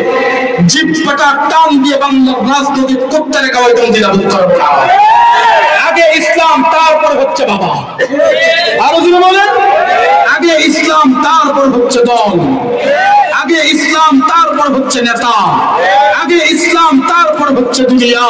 জিহ্বাটা টান দিয়ে বাংলার রাজনৈতিক কুত্তারে কাওয়াইতাম দিলাম করব না। আগে ইসলাম, তারপর হচ্ছে বাবা। আর জোরে বলেন। আগে ইসলাম, তারপর হচ্ছে দল। আগে ইসলাম, তারপর হচ্ছে নেতা। আগে ইসলাম, তারপর হচ্ছে দুনিয়া।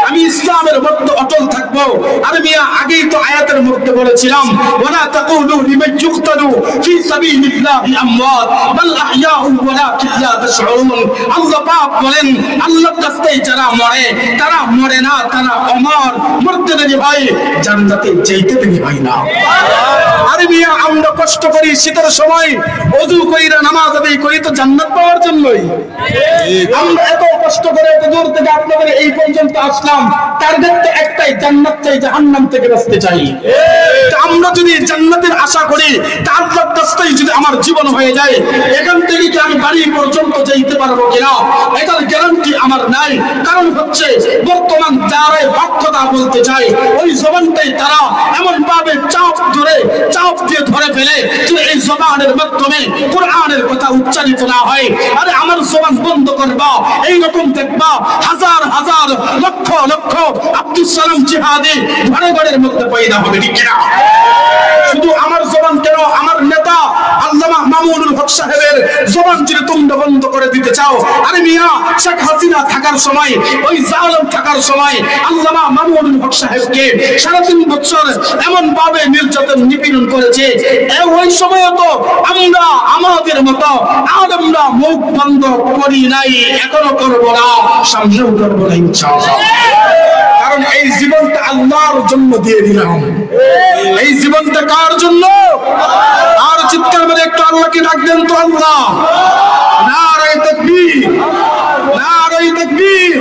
আমি ইসলামের মধ্যে অটল থাকবো। আর মিয়া আগেই তো আয়াতের মধ্যে বলেছিলাম, ওয়ালা তাকুলু লিমান ইউকতালু ফি সাবিলিল্লাহি আমওয়াত বাল আহইয়াউ ওয়ালাকিন লা তাশউরুন। আল্লাহ পাক বলেন, আল্লাহর রাস্তায় যারা মরে তারা মরে না, তারা অমর। মরতে দেরি ভাই, জান্নাতে যেতে দেরি ভাই না। আরে মিয়া আমরা কষ্ট করি শীতের সময়, ওযু কইরা নামাজ আদায় করি তো জান্নাত পাওয়ার জন্যই। আমরা এত কষ্ট করে এত দূর থেকে আপনাদের এই পর্যন্ত আসলাম, টার্গেট তো একটাই, জান্নাত চাই, জাহান্নাম থেকে বাঁচতে চাই। আমরা যদি জান্নাতের আশা করি, তার রাস্তায় যদি আমার জীবন হয়ে যায়, এখান থেকে কি আমি বাড়ি পর্যন্ত যেতে পারবো কিনা এটার গ্যারান্টি আমার নাই। কারণ হচ্ছে বর্তমান যারাই বাক্যতা বলতে চায়, ওই জবানটাই তারা এমন ভাবে চাপ দিয়ে ধরে ফেলে যে এই জবানের মাধ্যমে কোরআনের কথা উচ্চারিত না হয়। আরে আমার জবান বন্ধ করবা, এইরকম দেখবা হাজার হাজার লক্ষ লক্ষ আব্দুল সালাম জিহাদি ঘরে ঘরের মধ্যে পয়দা হবে, ঠিক কিনা? শুধু আমার জবান কেন, আমার নেতা আল্লামা মামুনুল হক সাহেবের জবান যদি তোমরা বন্ধ করে দিতে চাও, আরে মিয়া শেখ হাসিনা থাকার সময়, ওই জালেম থাকার সময় আল্লামা মামুনুল হক সাহেবকে 3.5 বছর এমন ভাবে নির্যাতন নিপীড়ন করেছে। ওই সময় তো আমরা আমাদের মতো আলেমরা মুখ বন্ধ করি নাই, এখনো করবো না, সামনেও করবো না ইনশাআল্লাহ। কারণ এই জীবনটা আল্লাহর জন্য দিয়ে দিলাম। এই জীবনটা কার জন্য? আর চিৎকার করে একটু আল্লাহকে ডাক দেন তো, আল্লাহ। নারে তাকবীর, নারে তাকবীর।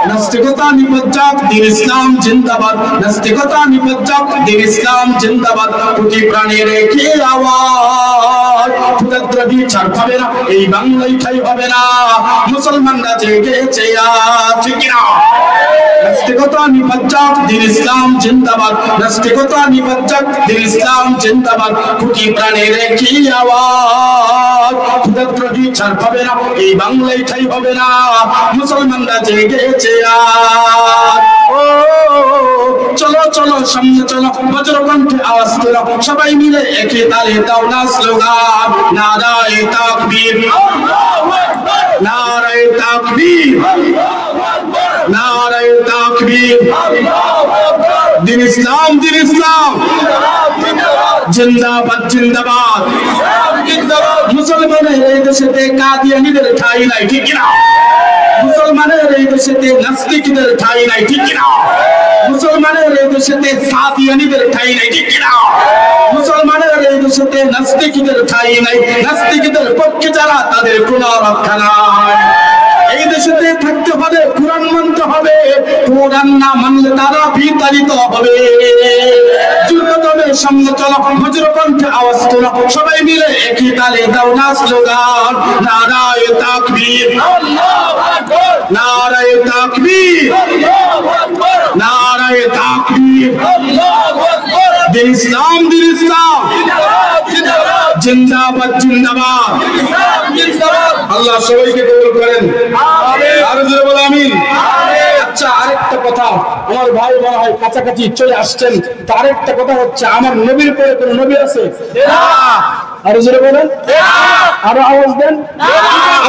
নাস্তিকতা নিপজ্জাক, দিন ইসলাম জিন্দাবাদ। নাস্তিকতা নিপজ্জাক, দিন ইসলাম জিন্দাবাদ। কোটি প্রাণের একই আওয়াজ, ক্ষুদ্রবি ছাড় পাবে না, এই বাংলায় ঠাই হবে না। মুসলমানরা জেগেছে আজ, ঠিক কিনা? নাস্তিকতা নিপজ্জাক, দিন ইসলাম জিন্দাবাদ। নাস্তিকতা নিপজ্জাক, দিন ইসলাম জিন্দাবাদ। কোটি প্রাণের একই আওয়াজ, ক্ষুদ্রবি ছাড় পাবে না, এই বাংলায় ঠাই হবে না। মুসলমানরা জেগেছে আজ। ও চলো চলো সামনে চলো, বজ্রকণ্ঠে আওয়াজ তোলো, সবাই মিলে একই তালে দাও না স্লোগান, নারায়ে তাকবীর, নারায়ে তাকবীর, নারায়ে তাকবীর। দিন ইসলাম, দিন ইসলাম জিন্দাবাদ, জিন্দাবাদ। মুসলমানের এই দেশেতে কাদিয়ানীদের ঠাঁই নাই, ঠিক কিনা? মুসলমানের এই দেশেতে নাস্তিকদের ঠাঁই নাই, ঠিক কিনা? মুসলমানের এই দেশেতে সাদিয়ানীদের ঠাঁই নাই, ঠিক কিনা? মুসলমানের এই দেশেতে নাস্তিকদের ঠাঁই নাই। নাস্তিকদের পক্ষে যারা, তাদের কোনো রক্ষা নাই। এই দেশেতে থাকতে হলে কোরআন মানতে হবে, কোরআন না মানলে তারা বিতাড়িত হবে। যুদ্ধে সামনে চলো, বজ্রকণ্ঠে আওয়াজ তোলো, সবাই মিলে একই তালে দাও না স্লোগান, নারায়ে তাকবীর, আল্লাহু আকবার, নারায়ে তাকবীর, আল্লাহু আকবার, নারায়ে তাকবীর, আল্লাহু আকবার। দিন ইসলাম, দিন ইসলাম জিন্দাবাদ, জিন্দাবাদ, জিন্দাবাদ। আল্লাহ সবাইকে কবুল করেন, আমিন। আর জোরে বলো আমিন। আচ্ছা, আরেকটা কথা, আমার ভাই মনে হয় কাছাকাছি চলে আসছেন, তার আরেকটা কথা হচ্ছে, আমার নবীর পরে কোন নবী আছে? আরো জোরে বলেন, আরো আওয়াজ দেন।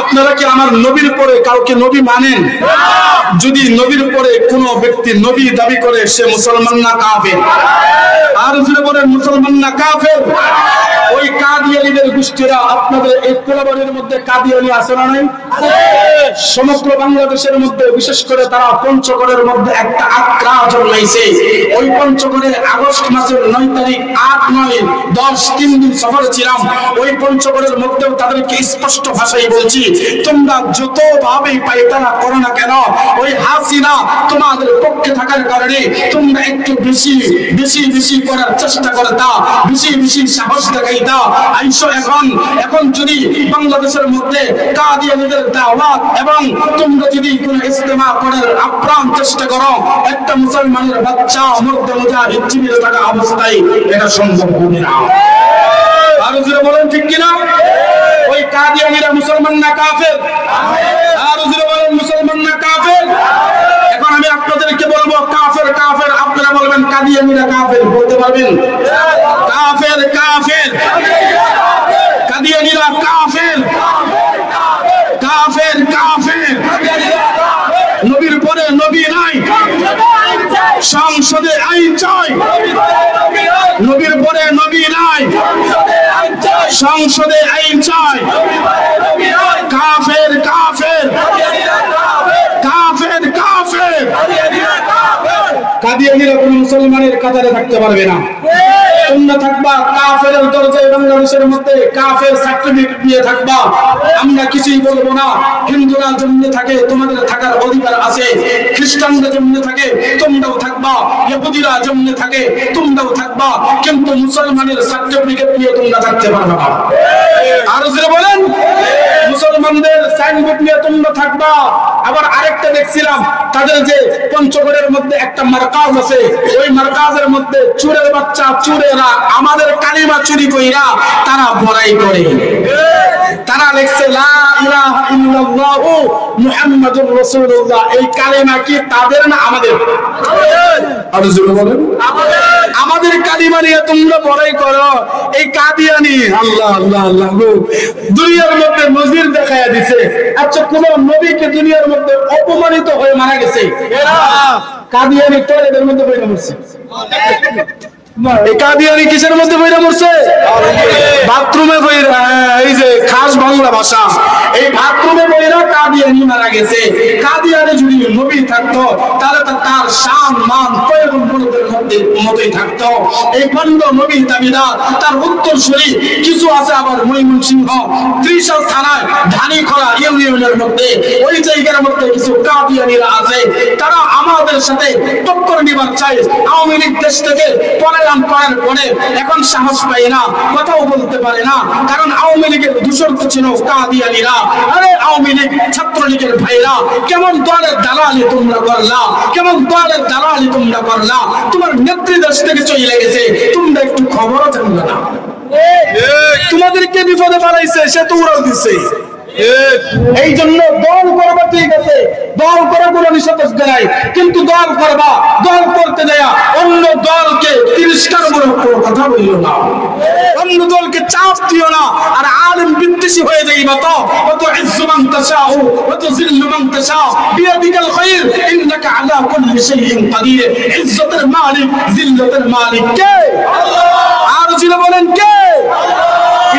আপনারা কি আমার নবীর পরে কাউকে নবী মানেন? যদি নবীর পরে কোন ব্যক্তি নবী দাবি করে, সে মুসলমান না কাফের? আর জোরে বলেন, মুসলমান না কাফের? ওই কাদিয়ানীদের গোষ্ঠীরা, আপনাদের এই কোলাবাড়ির মধ্যে কাদিয়ানী আছে না নাই? সমগ্র বাংলাদেশের মধ্যে, বিশেষ করে তারা পঞ্চগড়ের মধ্যে একটা আক্রা জন্মাইছে। ওই পঞ্চগড়ে আগস্ট মাসের 9 তারিখ, 8, 9, 10 3 দিন সফরে ছিলাম। ওই পঞ্চগড়ের মধ্যেও তাদেরকে স্পষ্ট ভাষায় বলছি, তোমরা যত ভাবে পায়তারা করো না কেন, ওই হাসিনা তোমাদের পক্ষে থাকার কারণে তোমরা একটু বেশি বেশি বেশি করার চেষ্টা করতা, বেশি বেশি সাহস দেখাইতা। আইসো এখন যদি বাংলাদেশের মধ্যে কাদিয়ানীদের দাওয়াত এবং তোমরা যদি কোনো ইস্তেমা করার আপ্রাণ চেষ্টা করো, একটা মুসলমানের বাচ্চা মধ্যে মুজাহিদ জীবিত থাকা অবস্থায় এটা সম্ভব হবে না। আর জোরে বলেন, ঠিক কিনা? ওই কাদিয়ানীরা মুসলমান না কাফের? আর জোরে বলেন, মুসলমান না কাফের? এখন আমি আপনাদেরকে বলবো কাফের কাফের, আপনারা বলবেন কাদিয়ানীরা কাফের, বলতে পারবেন? কাফের কাফের, কাদিয়ানীরা কাফের, কাফের কাফের। নবীর পরে নবী নাই, সংসদে আইন চাই। নবীর পরে নবী নাই, সংসদে আইন চাই। কাফের কাফের কাফের কাফের। কাদিয়ানীরা কোন মুসলমানের কাতারে থাকতে পারবে না। তোমরা থাকবা কাফেরের দরজায়, বাংলাদেশের মধ্যে কাফের সার্টিফিকেট নিয়ে থাকবা। আমরা কিছুই বলবো না। হিন্দুরা জন্মে থাকে, তোমাদের থাকার অধিকার আছে। খ্রিস্টানরা জন্মে থাকে, তোমরাও থাকবা। ইহুদিরা জন্মে থাকে, তোমরাও থাকবা। কিন্তু মুসলমানের সার্টিফিকেট নিয়ে তোমরা থাকতে পারবে না। আর যারা বলেন মুসলমানদের সাইনবোর্ড নিয়ে তোমরা থাকবা। আবার আরেকটা দেখছিলাম, তাদের যে পঞ্চগড়ের মধ্যে একটা মার্কাজ আছে, ওই মার্কাজের মধ্যে চোরের বাচ্চা চোরেরা আমাদের কালিমা চুরি কইরা তারা বড়াই করে। তারা লিখছে লা ইলাহা ইল্লাল্লাহু মুহাম্মাদুর রাসূলুল্লাহ। এই কালিমা কি তাদের না আমাদের? আর জোরে বলেন আমাদের কালিমা নিয়ে তোমরা বড়াই করো। এই কাদিয়ানি আল্লাহ আল্লাহ আল্লাহ দুনিয়ার মধ্যে নজির দেখায়া দিছে। আচ্ছা, কোন নবীকে দুনিয়ার মধ্যে অপমানিত হয়ে মারা গেছে? কাদিয়ানি টয়লেটের মধ্যে বইরা মরছে। এই কাদিয়ানি কিসের মধ্যে বইরা মরছে? বাথরুমে বইরা। এই যে খাস বাংলা ভাষা, এই বাথরুমে বইরা কাদিয়ানি মারা গেছে। কাদিয়ানি যদি নবী থাকতো তাহলে তার শান মান পয়গম্বরদের মধ্যে মতই থাকতো। এই পণ্ড নবী দাবিদার, তার উত্তরসূরি কিছু আছে। আবার ময়মনসিংহ ত্রিশাল থানায় ধানীখলা ইউনিয়নের মধ্যে ওই জায়গার মধ্যে কিছু কাদিয়ানিরা আছে। তারা আমাদের সাথে টক্কর নিবার চাই। আওয়ামী লীগ দেশ থেকে পলায়ন করার পরে এখন সাহস পায় না, কথাও বলতে পারে না। কারণ আওয়ামী লীগের দূষণ ছিল কাদিয়ানিরা। আরে আওয়ামী লীগ ছাত্রলীগের ভাইরা, কেমন দলের দালালি তোমরা করলা, কেমন দলের দালালি তোমরা করলা। তোমার নেত্রী দেশ থেকে চলে গেছে, তোমরা একটু খবরও জানলে না। তোমাদেরকে বিপদে ফেলাইছে, সে তো উড়াও দিছে। এই জন্য দল করবা ঠিক আছে, দল করা কোনো নিষেধাজ্ঞা নাই, কিন্তু দল করবা, দল করতে দেয়া অন্য দলকে তিরস্কারমূলক কোনো কথা বলিও না, অন্য দলকে চাপ দিও না। আর আলেম বিদ্বেষী হয়ে যাইবা তো অত ইজ্জু মান তাশাউ ওয়া তুযিল্লু মান তাশাউ বিয়াদিকাল খায়র ইন্নাকা আলা কুল্লি শাইইন কাদির। ইজ্জতের মালিক জিল্লতের মালিক কে? আল্লাহ। আর যিনি বলেন কে?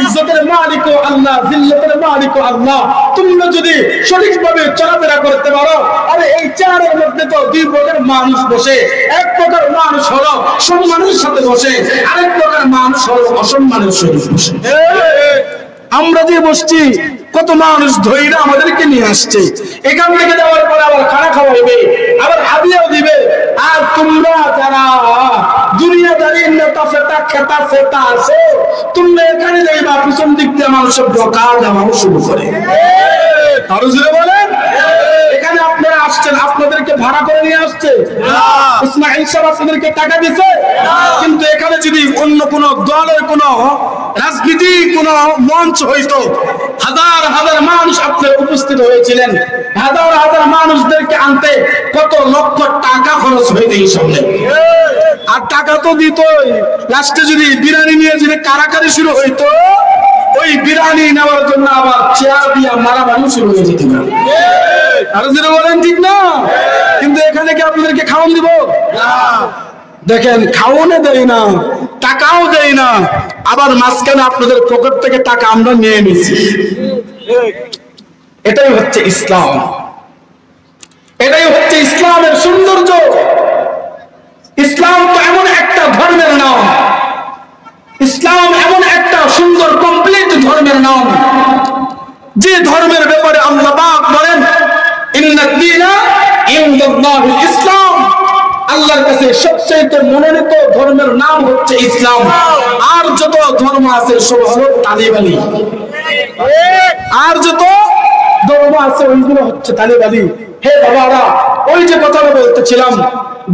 ইজ্জতের মালিক আল্লাহ, জিল্লতের মালিক আল্লাহ। তোমরা যদি সঠিকভাবে চলাফেরা করতে পারো, আরে এই চেয়ারের মধ্যে তো দুই প্রকার মানুষ বসে। এক প্রকার মানুষ হলো সম্মানের সাথে বসে, আরেক প্রকার মানুষ হলো অসম্মানের সাথে বসে। আমরা যে বসছি কত মানুষ ধৈর্য আমাদেরকে নিয়ে আসছে, এখান থেকে যাওয়ার পরে আবার খানা খাওয়াইবে, আবার হাদিয়াও দিবে। আর তোমরা যারা দুনিয়াদারির নেতা ফেতা খেতা ফেতা আছে, তোমরা এখানে যাইবা, পিছন দিক দিয়ে মানুষের বকা দেওয়া শুরু করে। আরো জোরে বলেন। এখানে আপনারা আসছেন, আপনাদেরকে ভাড়া করে নিয়ে আসছে? ইসমাইল সাহেব আপনাদেরকে টাকা দিছে? কিন্তু এখানে যদি অন্য কোন দলের কোন রাজনীতি কোন মঞ্চ হইতো, হাজার হাজার মানুষ আপনারা উপস্থিত হয়েছিলেন, হাজার হাজার মানুষদেরকে আনতে কত লক্ষ টাকা খরচ হইতো এই সামনে। আর টাকা তো দিতই, লাস্টে যদি বিরিয়ানি নিয়ে যদি কারাকারি শুরু হইতো, ওই বিরিয়ানি নেওয়ার জন্য আবার চেয়ার দিয়া মারামারি শুরু হয়ে যেত না। আরো যেটা বলেন ঠিক না? কিন্তু এখানে কি আপনাদেরকে খাওয়ান দিব? দেখেন, খাওয়ানো দেয় না, টাকাও দেয় না, আবার মাঝখানে আপনাদের পকেট থেকে টাকা আমরা নিয়ে নিছি। এটাই হচ্ছে ইসলাম, এটাই হচ্ছে ইসলামের সৌন্দর্য। ইসলাম তো এমন একটা ধর্মের নাম, ইসলাম এমন একটা সুন্দর কমপ্লিট ধর্মের নাম, যে ধর্মের ব্যাপারে আল্লাহ পাক বলেন ইন্নাদ-দীনা ইনদাল্লাহিল ইসলাম। আল্লাহর কাছে সবচেয়ে মনোনীত ধর্মের নাম হচ্ছে ইসলাম। আর যত ধর্ম আছে সব হলো তালিবানি, আর যত ধর্ম আছে ওইগুলো হচ্ছে তালিবানি। হে বাবারা, ওই যে কথাটা বলতেছিলাম,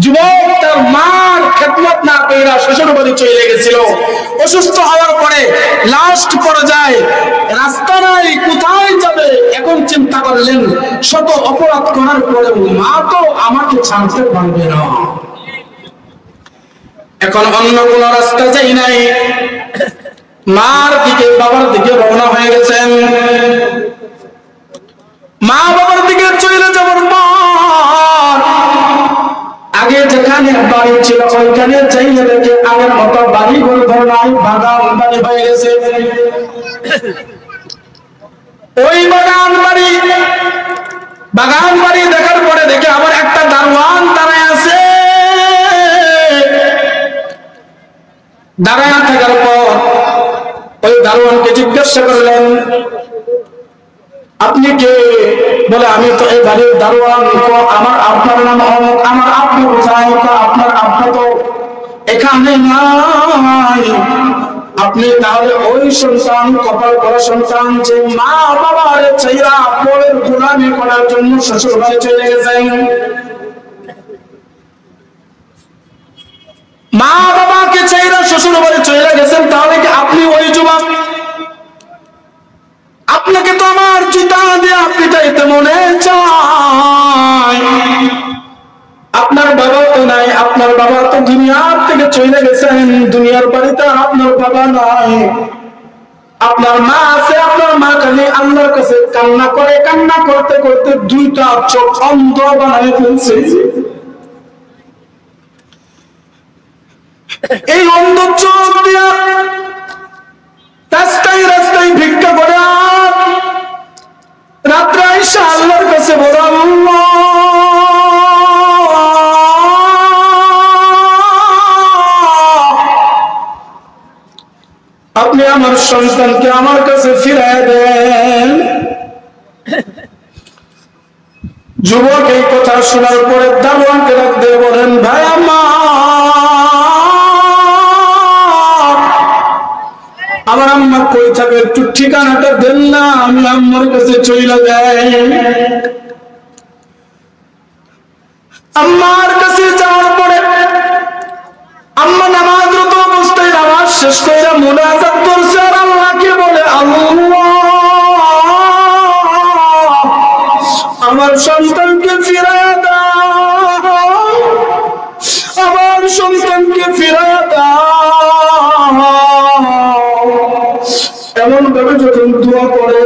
যুবক তার মার খেদমত না কইরা শ্বশুর বাড়ি চলে গেছিল। অসুস্থ হওয়ার পরে লাস্ট পর্যায়ে রাস্তা নাই, কোথায় যাবে, এখন চিন্তা করলেন শত অপরাধ করার পরে মা তো আমাকে ছাড়তে পারবে না, এখন অন্য কোন রাস্তা যাই নাই, মার দিকে বাবার দিকে রওনা হয়ে গেছেন। মা বাবার দিকে চলে যাবার পর বাড়ি ছিল ওইখানে চাইলে দেখে আগের মতো বাড়ি ঘর ধর নাই, বাগান বাড়ি হয়ে গেছে। ওই বাগান বাড়ি দেখার পরে দেখে আবার একটা দারোয়ান দাঁড়ায় আছে। দাঁড়ায় থাকার পর ওই দারোয়ানকে জিজ্ঞাসা করলেন, আপনি কে? বলে, আমি তো এই বাড়ির দারোয়ান। আমার আপনার নাম অমুক। আমার আপনি কোথায়? আপনার আপনি তো এখানে নাই। আপনি তাহলে ওই সন্তান, কপাল করা সন্তান যে মা বাবার চাইরা পরের গোলামি করার জন্য শ্বশুর বাড়ি চলে গেছেন। মা বাবাকে চাইরা শ্বশুর বাড়ি চলে গেছেন, তাহলে কি আপনি ওই যুবক? আপনাকে তো আমার জুতা দিয়ে পিটাইতে মনে চায়। আপনার বাবা তো নাই, আপনার বাবা তো দুনিয়ার থেকে চলে গেছেন, দুনিয়ার বাড়িতে আপনার বাবা নাই। আপনার মা আছে, আপনার মা খালি আল্লাহর কাছে কান্না করে, কান্না করতে করতে দুইটা চোখ অন্ধ বানায় ফেলছে। এই অন্ধ চোখ দিয়া রাস্তায় রাস্তায় ভিক্ষা করে রাত্রে আইসা আল্লাহর কাছে বলে, আপনি আমার সন্তানকে আমার কাছে ফিরায় দেন। যুবক এই কথা শোনার পরে দারোয়ানকে ডাক দিয়ে বলেন, ভাই আমার আম্মা কই থাকে, একটু ঠিকানাটা দেন না, আমি আম্মার কাছে চলে যাই। আম্মার কাছে যাওয়ার পরে আম্মা নামাজরত অবস্থায় নামাজ শেষ করে মুনাজাত করছে আর আল্লাহকে বলে, আল্লাহ আমার সন্তানকে ফিরায় দাও, আমার সন্তানকে ফিরায় দাও। এমন ভাবে যখন দোয়া করে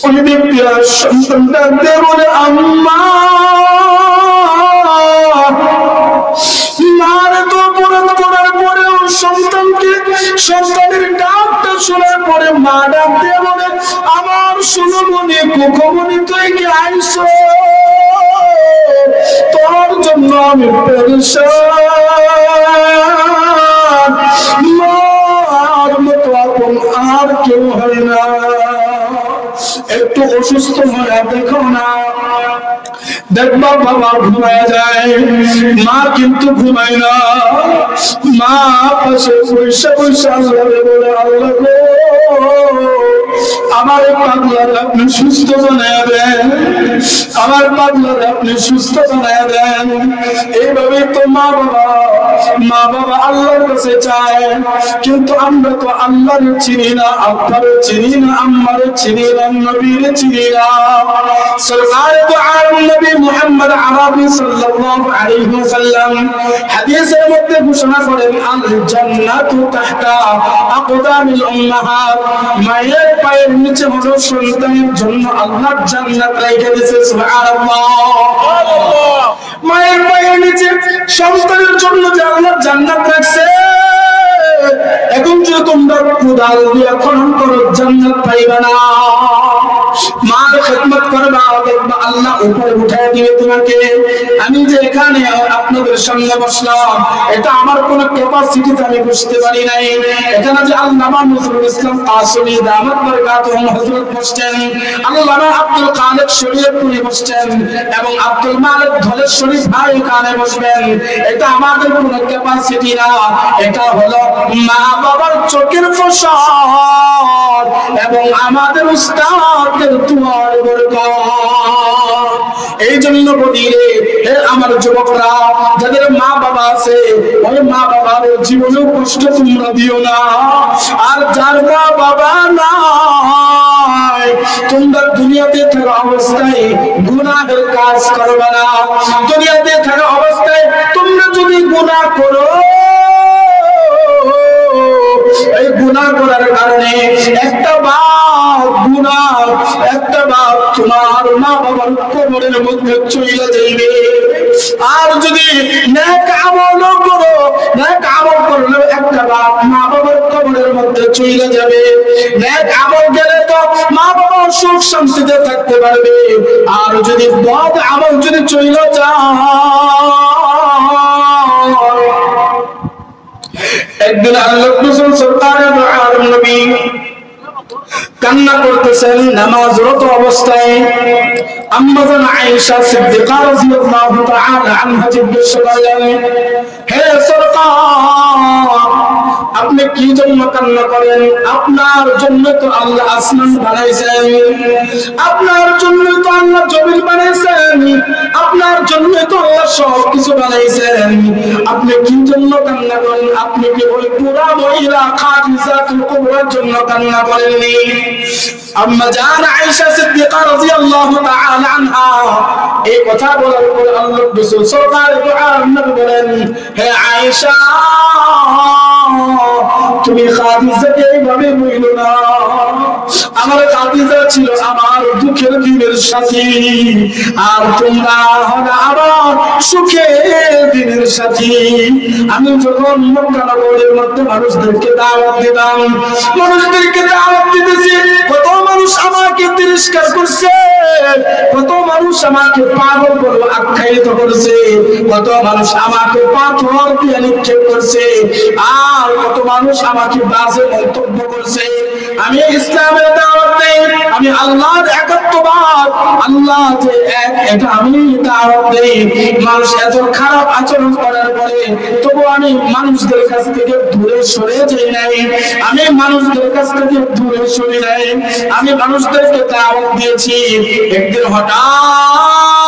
ওই ব্যক্তি আর সন্তানটা দিয়ে বলে, আম্মা মারে তো অপরাধ করার পরেও সন্তানের ডাকটা শোনার পরে মা ডাক দিয়ে বলে, আমার সোনামণি কুকুমণি তুই কি আইছো? তোর জন্য আমি পেরেশান, মার মতো আপন আর কেউ হয় না। একটু অসুস্থ হয়ে দেখো না, দেখবা বাবা ঘুমায় যায়, মা কিন্তু ঘুমায় না। মা পাশে পয়সা পয়সা আল্লাহরে বলে, আল্লাহ গো আমার পাগলার আপনি সুস্থ বানায় দেন, আমার পাগলার আপনি সুস্থ বানায় দেন। এইভাবে তো মা বাবা আল্লাহর কাছে চায়। কিন্তু আমরা তো আল্লাহরে চিনি না, আব্বারে চিনি না, আম্মারে চিনি না, নবীরে চিনি না। সরকারে তো আলম নবী মুহাম্মদ আরবি সাল্লাল্লাহু আলাইহি ওয়াসাল্লাম হাদিসের মধ্যে ঘোষণা করেন, আল জান্নাতু তাহতা আকদামিল উম্মাহাত, মায়ের পায়ের নিচে হলো সন্তানের জন্য আল্লাহ জান্নাত রেখে দিয়েছে। সুবহানাল্লাহ, মায়ের পায়ের নিচে সন্তানের জন্য যে আল্লাহ জান্নাত রাখছে, এখন যদি তোমরা কোদাল দিয়ে খনন করো জান্নাত পাইবে না। মার খেদমত করবা, দেখবা আল্লাহ উপরে উঠায় দিবে তোমাকে। আমি যে এখানে আপনাদের সামনে বসলাম, এটা আমার কোন ক্যাপাসিটিতে আমি বুঝতে পারি নাই। এখানে যে আল্লামা নজরুল ইসলাম কাসমি দামাত বরকাতুহু হযরত বসছেন, আল্লামা আব্দুল খালেক শরীয়তপুরি বসছেন এবং আব্দুল মালিক ধলেশ্বরী ভাই এখানে বসবেন, এটা আমাদের কোন ক্যাপাসিটি না। এটা হলো মা বাবার চোখের ফসল এবং আমাদের উস্তাদের দুয়ার বরকত। এই জন্য বলি রে আমার যুবকরা, যাদের মা বাবা আছে, ওই মা বাবার জীবনেও কষ্ট তোমরা দিও না। আর যার মা বাবা নাই, তোমরা দুনিয়াতে থাকা অবস্থায় গুনাহের কাজ করবে না। দুনিয়াতে থাকা অবস্থায় তোমরা যদি গুনাহ করো, এই গুনাহ করার কারণে একটা বাপ তোমার মা বাবার কবরের মধ্যে চলে যাইবে। আর যদি নেক আমল করো, নেক আমল করলে একটা বার মা বাবার কবরের মধ্যে চলে যাবে। নেক আমল গেলে তো মা বাবা সুখ শান্তিতে থাকতে পারবে। আর যদি বদ আমল যদি চলে যায়, একদিন আল্লাহ রাসূল সাল্লাল্লাহু আলাইহি নবী কান্না করতেছেন নামাজরত অবস্থায়। আম্মা জান আয়েশা সিদ্দিকা রাদিয়াল্লাহু তাআলা আনহা জিজ্ঞেস করলেন, হে সরকার, আপনি কি জন্য কান্না করেন? আপনার জন্য তো আল্লাহ আসমান বানাইছেন, আপনার জন্য তো আল্লাহ জমিন বানাইছেন, আপনার জন্য তো আল্লাহ সব কিছু বানাইছেন, আপনি কি জন্য কান্না করেন? আপনি কি ওই পুরা মহিলা খাদিজাতুল কুবরার জন্য কান্না করেননি? আম্মা জান আয়েশা সিদ্দিকা রাদিয়াল্লাহু তাআলা আনহা এই কথা বলার পর আল্লাহ রাসূল সাল্লাল্লাহু আলাইহি ওয়াসাল্লাম বলেন, হে আয়েশা, তুমি খাদিজাকে এইভাবে বইলো না। আমার খাদিজা ছিল আমার দুঃখের দিনের সাথী, আর তোমরা হলো আমার সুখের দিনের সাথী। আমি যখন মক্কা নগরের মধ্যে মানুষদেরকে দাওয়াত দিতাম, মানুষদেরকে দাওয়াত দিতেছি, কত মানুষ আমাকে তিরস্কার করছে, কত মানুষ আমাকে পাগল বলে আখ্যায়িত করছে, কত মানুষ আমাকে পাথর দিয়ে নিক্ষেপ করছে, আর কত মানুষ আমাকে বাজে মন্তব্য করছে। আমি ইসলামের দাওয়াত দেই, আমি আল্লাহর একাত্মবাদ, আল্লাহ যে এক, এটা আমি দাওয়াত দেই। মানুষ এত খারাপ আচরণ করার পরে তবু আমি মানুষদের কাছ থেকে দূরে সরে যাই নাই, আমি মানুষদের কাছ থেকে দূরে সরে নাই, আমি মানুষদেরকে দাওয়াত দিয়েছি। একদিন হঠাৎ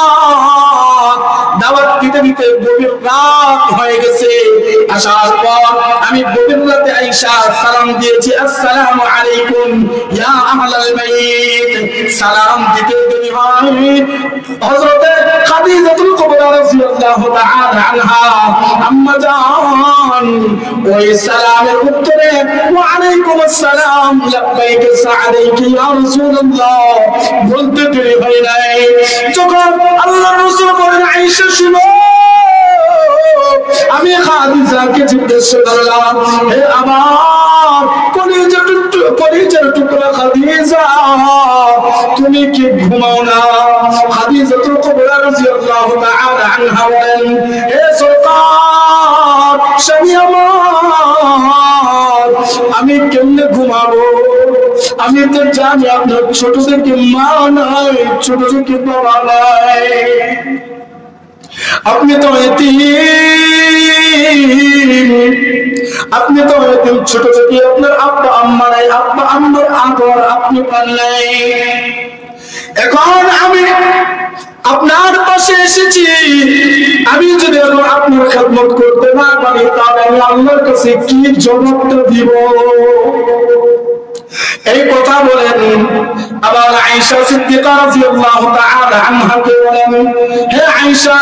দাওয়াত দিতে দিতে গভীর রাত হয়ে গেছে। আসার পর আমি গভীর রাতে আয়েশা সালাম দিয়েছি, আসসালামু আলাইকুম ইয়া আহলাল বাইত। সালাম দিতে দেরি হয়, হযরত খাদিজাতুল কুবরা রাদিয়াল্লাহু তাআলা আনহা আম্মা জান ওই সালামের উত্তরে ওয়া আলাইকুম আসসালাম লাব্বাইক সাআলাইক ইয়া রাসূলুল্লাহ বলতে দেরি হয় নাই। যখন আল্লাহর রাসূল বলেন, আয়েশা শুনো, আমি খাদিজাকে জিজ্ঞেস করলাম, হে আমার কলিজার টুকরা খাদিজা, তুমি কি ঘুমাও না? খাদিজাতুল কুবরা রাদিয়াল্লাহু তাআলা আনহা বলেন, হে সরকার, স্বামী আমার, আমি কেমনে ঘুমাবো? আমি তো জানি আপনার ছোট থেকে মা নাই, ছোট থেকে বাবা নাই, আপনি তো এতিম, আপনি তো এতিম, ছোট থেকে আপনার আব্বা আম্মা নাই, আব্বা আম্মার আদর আপনি পান নাই। এখন আমি আপনার পাশে এসেছি, আমি যদি আপনার খেদমত করতে না পারি তাহলে আমি আল্লাহর কাছে কি জবাবটা দিব? এই কথা বলেন। আবার আয়েশা সিদ্দিকা রাদিয়াল্লাহু তাআলা আনহাকে বলেন, হে আয়েশা,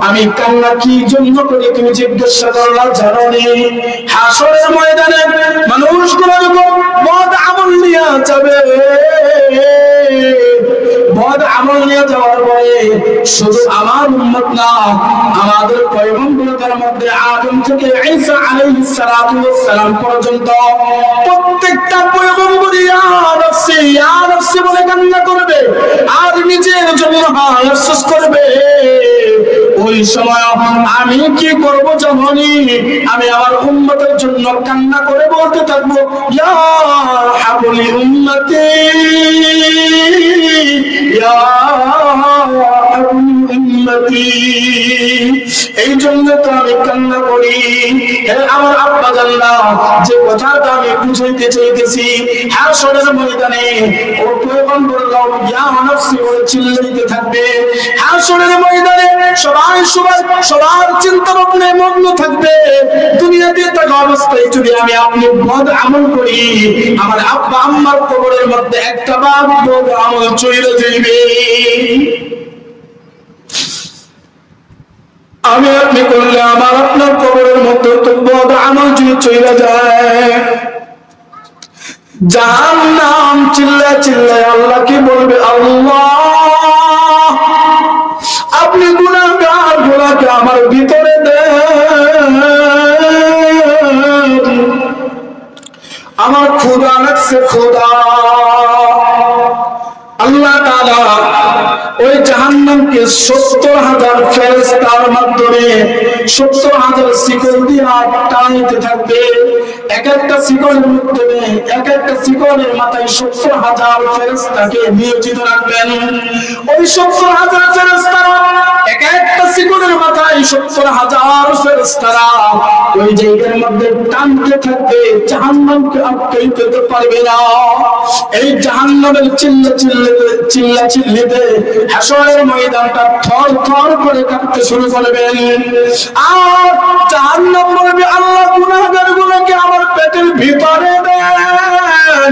আমি কান্না কি জন্য করি তুমি জিজ্ঞাসা করলা জানো নি? হাসরের ময়দানে মানুষগুলো যখন বদ আমল নিয়ে যাবে, বদ আমল নিয়ে যাওয়ার পরে শুধু আমার উম্মত না, আমাদের পয়গম্বরদের মধ্যে আদম থেকে ঈসা আলাইহিস সালাতু ওয়াস সালাম পর্যন্ত প্রত্যেকটা পয়গম্বর ইয়া নাফসি বলে কান্না করবে আর নিজের জন্য আফসোস করবে। ওই সময় আমি কি করব জানি? আমি আমার উম্মতের জন্য কান্না করে বলতে থাকবো, ইয়া হাবলি উম্মতি, ইয়া হাবলি উম্মতি। এই জন্য তো আমি কান্না করি। আমার আব্বা জানলা যে কথাটা আমি বুঝাইতে চাইতেছি, হাসরের ময়দানে ও পয়গম্বররাও ইয়া নাফসি বলে চিল্লাইতে থাকবে। হাসরের ময়দানে সবার চিন্তা ভাবনায় মগ্ন থাকবে। দুনিয়াতে থাকা অবস্থায় যদি আমি আপনি বদ আমল করি, আমার আব্বা আম্মার কবরের মধ্যে একটা বার বদ আমল চলে যাইবে। আমি আপনি করলে আমার আপনার কবরের মধ্যে তো বদ আমল যদি চলে যায়, জাহান্নাম চিল্লায় চিল্লায় আল্লাহ কি বলবে, আল্লাহ আপনি আপনি গুনাহগার গুলোকে আমার ভিতরে দেন, আমার ক্ষুধা লাগছে ক্ষুধা। আল্লাহ তাআলা ওই জাহান্নামকে 70,000 ফেরেশতার মাধ্যমে 70,000 শিকল দিয়ে টানতে থাকবে। এক একটা শিকলের মাধ্যমে এক একটা শিকলের মাথায় 70,000 ফেরেশতাকে নিয়োজিত রাখবেন। ওই 70,000 ফেরেশতারা এক একটা শিকলের মাথায় 70,000 ফেরেশতারা ওই জায়গার মধ্যে টানতে থাকবে, জাহান্নামকে আটকাইতে পারবে না। এই জাহান্নামের চিল্লাচিল্লিতে হাসরের ময়দানটা থর থর করে কাঁপতে শুরু করবেন। আর জাহান্নাম বলবে, আল্লাহ গুনাহগারগুলোকে আমার পেটের ভিতরে দেন।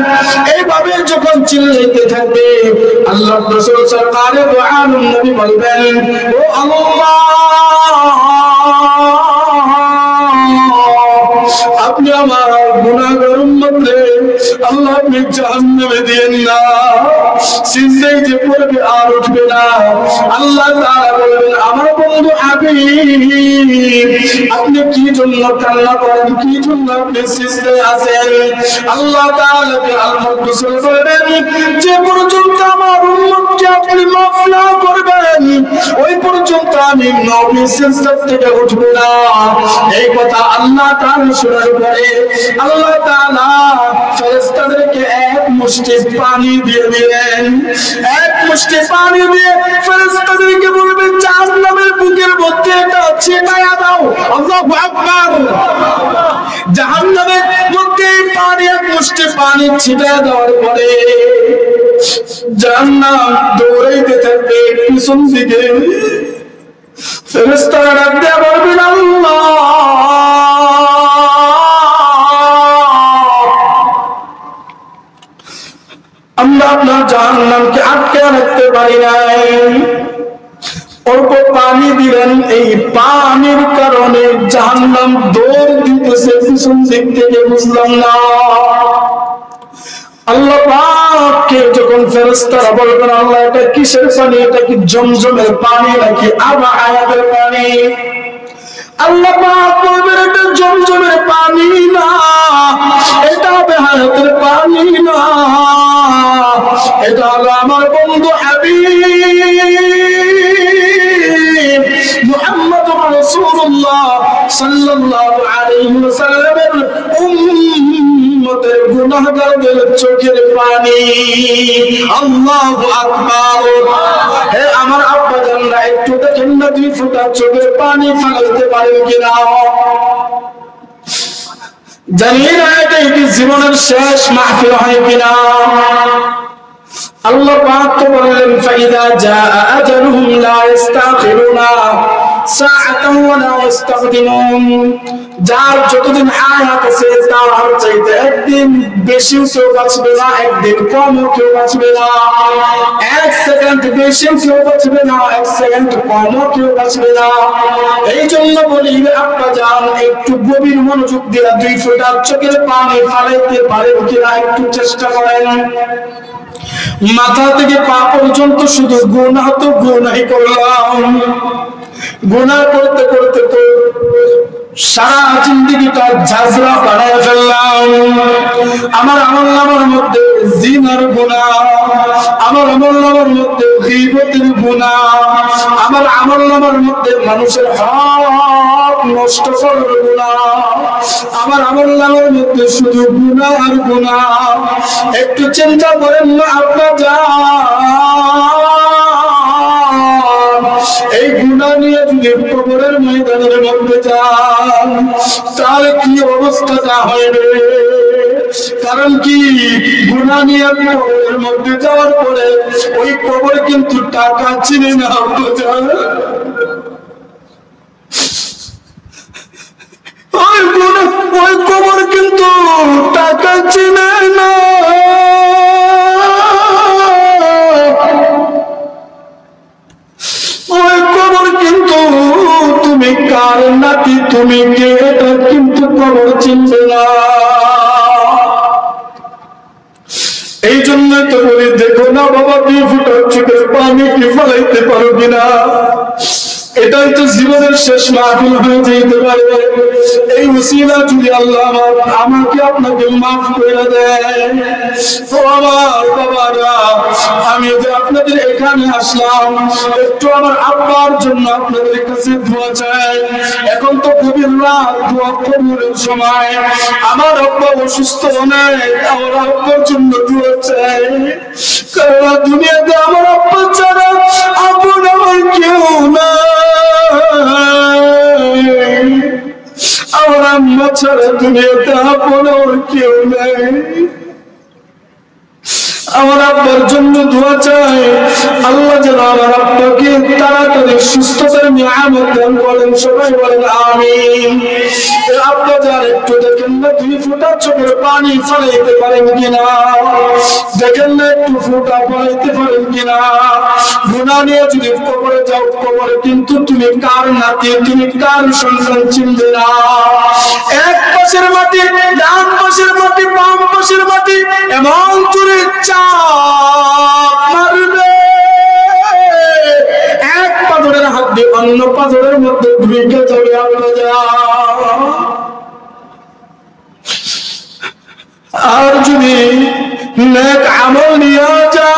এইভাবে যখন চিল্লাইতে থাকবে, আল্লাহ রাসূল সরকারে দো আলম নবী বলবেন, ও আল্লাহ, আপনি আমার গুনাহগার উম্মতকে আল্লাহ আপনি জাহান্নামে দিয়েন না। সিজদায় যে পড়বে আর উঠবে না। আল্লাহ তাআলা বলবেন, আমার বন্ধু হাবিব, আপনি কি জন্য কান্না করেন, কি জন্য আপনি সিজদায় আছেন? আল্লাহ তাআলা আল্লাহর রাসূল বলবেন, যে পর্যন্ত আমার উম্মতকে আপনি মাফ না করবেন ওই পর্যন্ত আমি নবী সিজদা থেকে উঠব না। এই কথা আল্লাহ তাআলা শোনার পরে আল্লাহ তাআলা ফেরেশতাদেরকে এক মুষ্টি পানি দিয়ে দিলেন। এক মুষ্টি পানি দিয়ে ফেরেশতাদেরকে বলবেন, জাহান্নামের বুকের মধ্যে এটা ছিটায়া দাও। আল্লাহু আকবার। জাহান্নামের মধ্যে পানি, এক মুষ্টি পানি ছিটায়া দেওয়ার পরে জাহান্নাম দৌড়াইতে থাকবে পিছন দিকে। ফেরেশতারা ডাক দিয়ে বলবেন, আল্লাহ, আমরা আপনার জাহান্নামকে আটকে রাখতে পারি নাই। অল্প পানি দিলেন, এই পানির কারণে জাহান্নাম দৌড় দিতেছে পিছন দিক থেকে, বুঝলাম না। আল্লাহ পাককে যখন ফেরেশতারা বলবেন, আল্লাহ এটা কিসের পানি, এটা কি জমজমের পানি নাকি আবা আয়াতের পানি? আল্লাহ পাক বলবেন, এটা জমজমের পানি না, এটা বেহায়াতের পানি না, এটা হলো আমার বন্ধু হাবিব মুহাম্মদুর রাসূলুল্লাহ সাল্লাল্লাহু আলাইহি ওয়াসাল্লামের উম্মতের গুনাহগারদের চোখের পানি। আল্লাহু আকবার। হে আমার আব্বা জানরা, একটু দেখেন না 2 ফোঁটা চোখের পানি ফেলতে পারেন কিনা? জানি না এটা কি জীবনের শেষ মাহফিল হয় কিনা। আল্লাহ পাক তো বললেন, ফাইদা জাআ আজালুহুম লা ইস্তাখিরুনা সাআতান ওয়া লা ইস্তাকদিমুন। যার যতদিন হায়াত আছে তার চাইতে একদিন বেশি কেউ বাঁচবে না, একদিন কম কেউ বাঁচবে না, 1 সেকেন্ড বেশি কেউ বাঁচবে না, 1 সেকেন্ড কম কেউ বাঁচবে না। এই জন্য বলি আপা জান, একটু গভীর মনোযোগ দিয়ে 2 ফোঁটা চোখের পানি ফেলাইতে পারেন কিনা একটু চেষ্টা করেন। মাথা থেকে পা পর্যন্ত শুধু গুনাহ তো গুনাহই করলাম। গুনাহ করতে করতে তো সারা জিন্দেগিটা ঝাঁঝরা বানায় ফেললাম। আমার আমলনামার মধ্যে জিনার গুনাহ, আমার আমলনামার মধ্যে গীবতের গুনাহ, আমার আমলনামার মধ্যে মানুষের হক নষ্ট করার গুনাহ, আমার আমলনামার মধ্যে শুধু গুনাহ আর গুনাহ। একটু চিন্তা করেন না আপা জান, এই গুনাহ নিয়ে যদি কবরের ময়দানের মধ্যে যান তাহলে কি অবস্থাটা হবে? কারণ কি, গুনাহ নিয়ে কবরের মধ্যে যাওয়ার পরে ওই কবর কিন্তু টাকা চিনে না। ওই কবর কিন্তু টাকা চিনে না। ওই কবর কিন্তু তুমি কার নাতি, তুমি কে, এটা কিন্তু কবর চিনবে না। এই জন্য তো বলি, দেখো না বাবা 2 ফোঁটা চোখের পানি কি ফেলাইতে পারো কিনা। এটাই তো জীবনের শেষ মাহফিল হয়ে যেতে পারে। এই উসিলা যদি আল্লাহ আমাকে আপনাকে মাফ করে দেয়, তো আমার বাবারা, আমি যে আপনাদের এখানে আসলাম একটু আমার আব্বার জন্য আপনাদের কাছে দোয়া চাই। এখন তো গভীর রাত, দোয়া কবুলের সময়। আমার আব্বা অসুস্থ অনেক, আমার আব্বার জন্য দোয়া চাই। কারণ দুনিয়াতে আমার আব্বা ছাড়া আপন আমার কেউ না, আমার আম্মা ছাড়া দুনিয়াতে আপন আমার কেউ নেই। আমার আব্বার জন্য দোয়া চাই, আল্লাহ যেন আমার আব্বাকে তাড়াতাড়ি সুস্থতার নিয়ামত দান করেন। সবাই বলেন আমিন। আব্বা যার একটু দেখেন না 2 ফোঁটা চোখের পানি ফেলাইতে পারেন কিনা, দেখেন না একটু ফোঁটা ফেলাইতে পারেন কিনা। গুনাহ নিয়ে যদি কবরে যাও, কবরে কিন্তু তুমি কার নাতি, তুমি কার সন্তান চিনবে না। এক পাশের মাটি, ডান পাশের মাটি, বাম পাশের মাটি এমন করে চাপ মারবে, এক পাথরের হাত দিয়ে অন্য পাথরের মধ্যে ঢুকে যাবে। আর যদি নেক আমল নিয়ে যাও,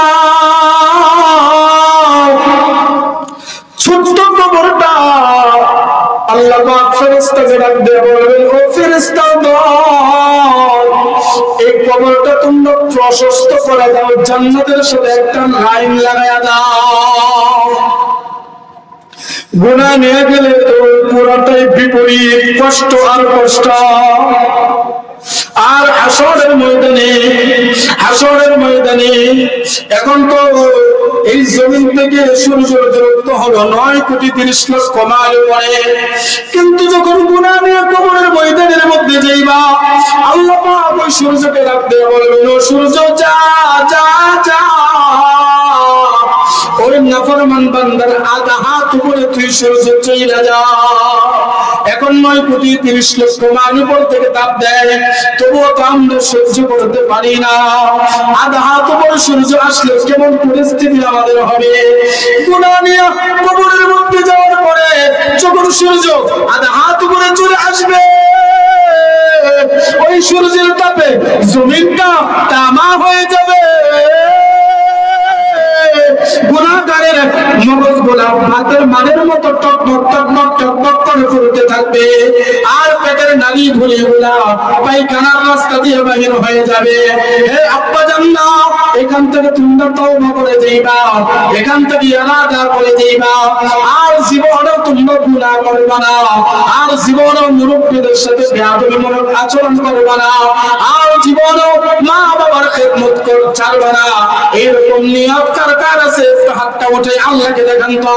ছোট্ট কবরটা আল্লাহ পাক ফেরেশতাকে ডাক দিয়ে বলবেন, ও ফেরেশতা দল, এই কবরটা তোমরা প্রশস্ত করে দাও, জান্নাতের সাথে একটা লাইন লাগায়া দাও। গুনাহ নিয়ে গেলে তো পুরাটাই বিপরীত, কষ্ট আর কষ্ট। আর হাসরের ময়দানে এখন তো এই জমিন থেকে সূর্যের দূরত্ব হলো 9,30,00,000 মাইল পরে, কিন্তু যখন গুনাহ নিয়ে কবরের ময়দানের মধ্যে যাইবা, আল্লাহ পাক ওই সূর্যকে ডাক দিয়ে বলবেন, ও সূর্য যা যা যা, ওই নাফরমান বান্দার আধা হাত উপরে তুই সূর্য চইলা যা। এখন 9,30,00,000 মাইল উপর থেকে তাপ দেয়, তবুও তো আমরা সহ্য করতে পারি না। আধা হাত উপর সূর্য আসলে কেমন পরিস্থিতি আমাদের হবে। গুনাহ নিয়ে কবরের মধ্যে যাওয়ার পরে যখন সূর্য আধা হাত উপরে চলে আসবে, ওই সূর্যের তাপে জমিনটা তামা হয়ে যাবে। গুনাহগারের মগজগুলা ভাতের মানের মতো টকবক টকবক টকবক করে ফুটতে থাকবে, আর পেটের নালী ভুলিগুলা পায়খানার রাস্তা দিয়ে বাহির হয়ে যাবে। হে আব্বা জান্না, এখান থেকে তোমরা তওবা করে যাইবা, এখান থেকে ইরাদা করে যাইবা, আর জীবনে তোমরা গুনাহ করবা না, আর জীবনে মুরব্বিদের সাথে বেয়াদবিমূলক আচরণ করবা না, আর জীবনে মা বাবার খেদমত ছাড়বা না। এরকম নিয়ত কার কার আছে? একটু হাতটা উঠে আল্লাহকে দেখান তো।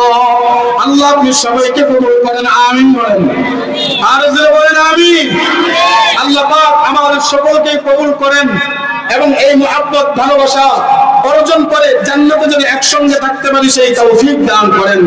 আল্লাহ আপনি সবাইকে কবুল করেন, আমিন বলেন। আর জোরে বলেন আমিন। আল্লাহ পাক আমাদের সকলকে কবুল করেন এবং এই মুহাব্বত ভালোবাসা অর্জন করে জান্নাতে যদি একসঙ্গে থাকতে পারি সেই তৌফিক দান করেন।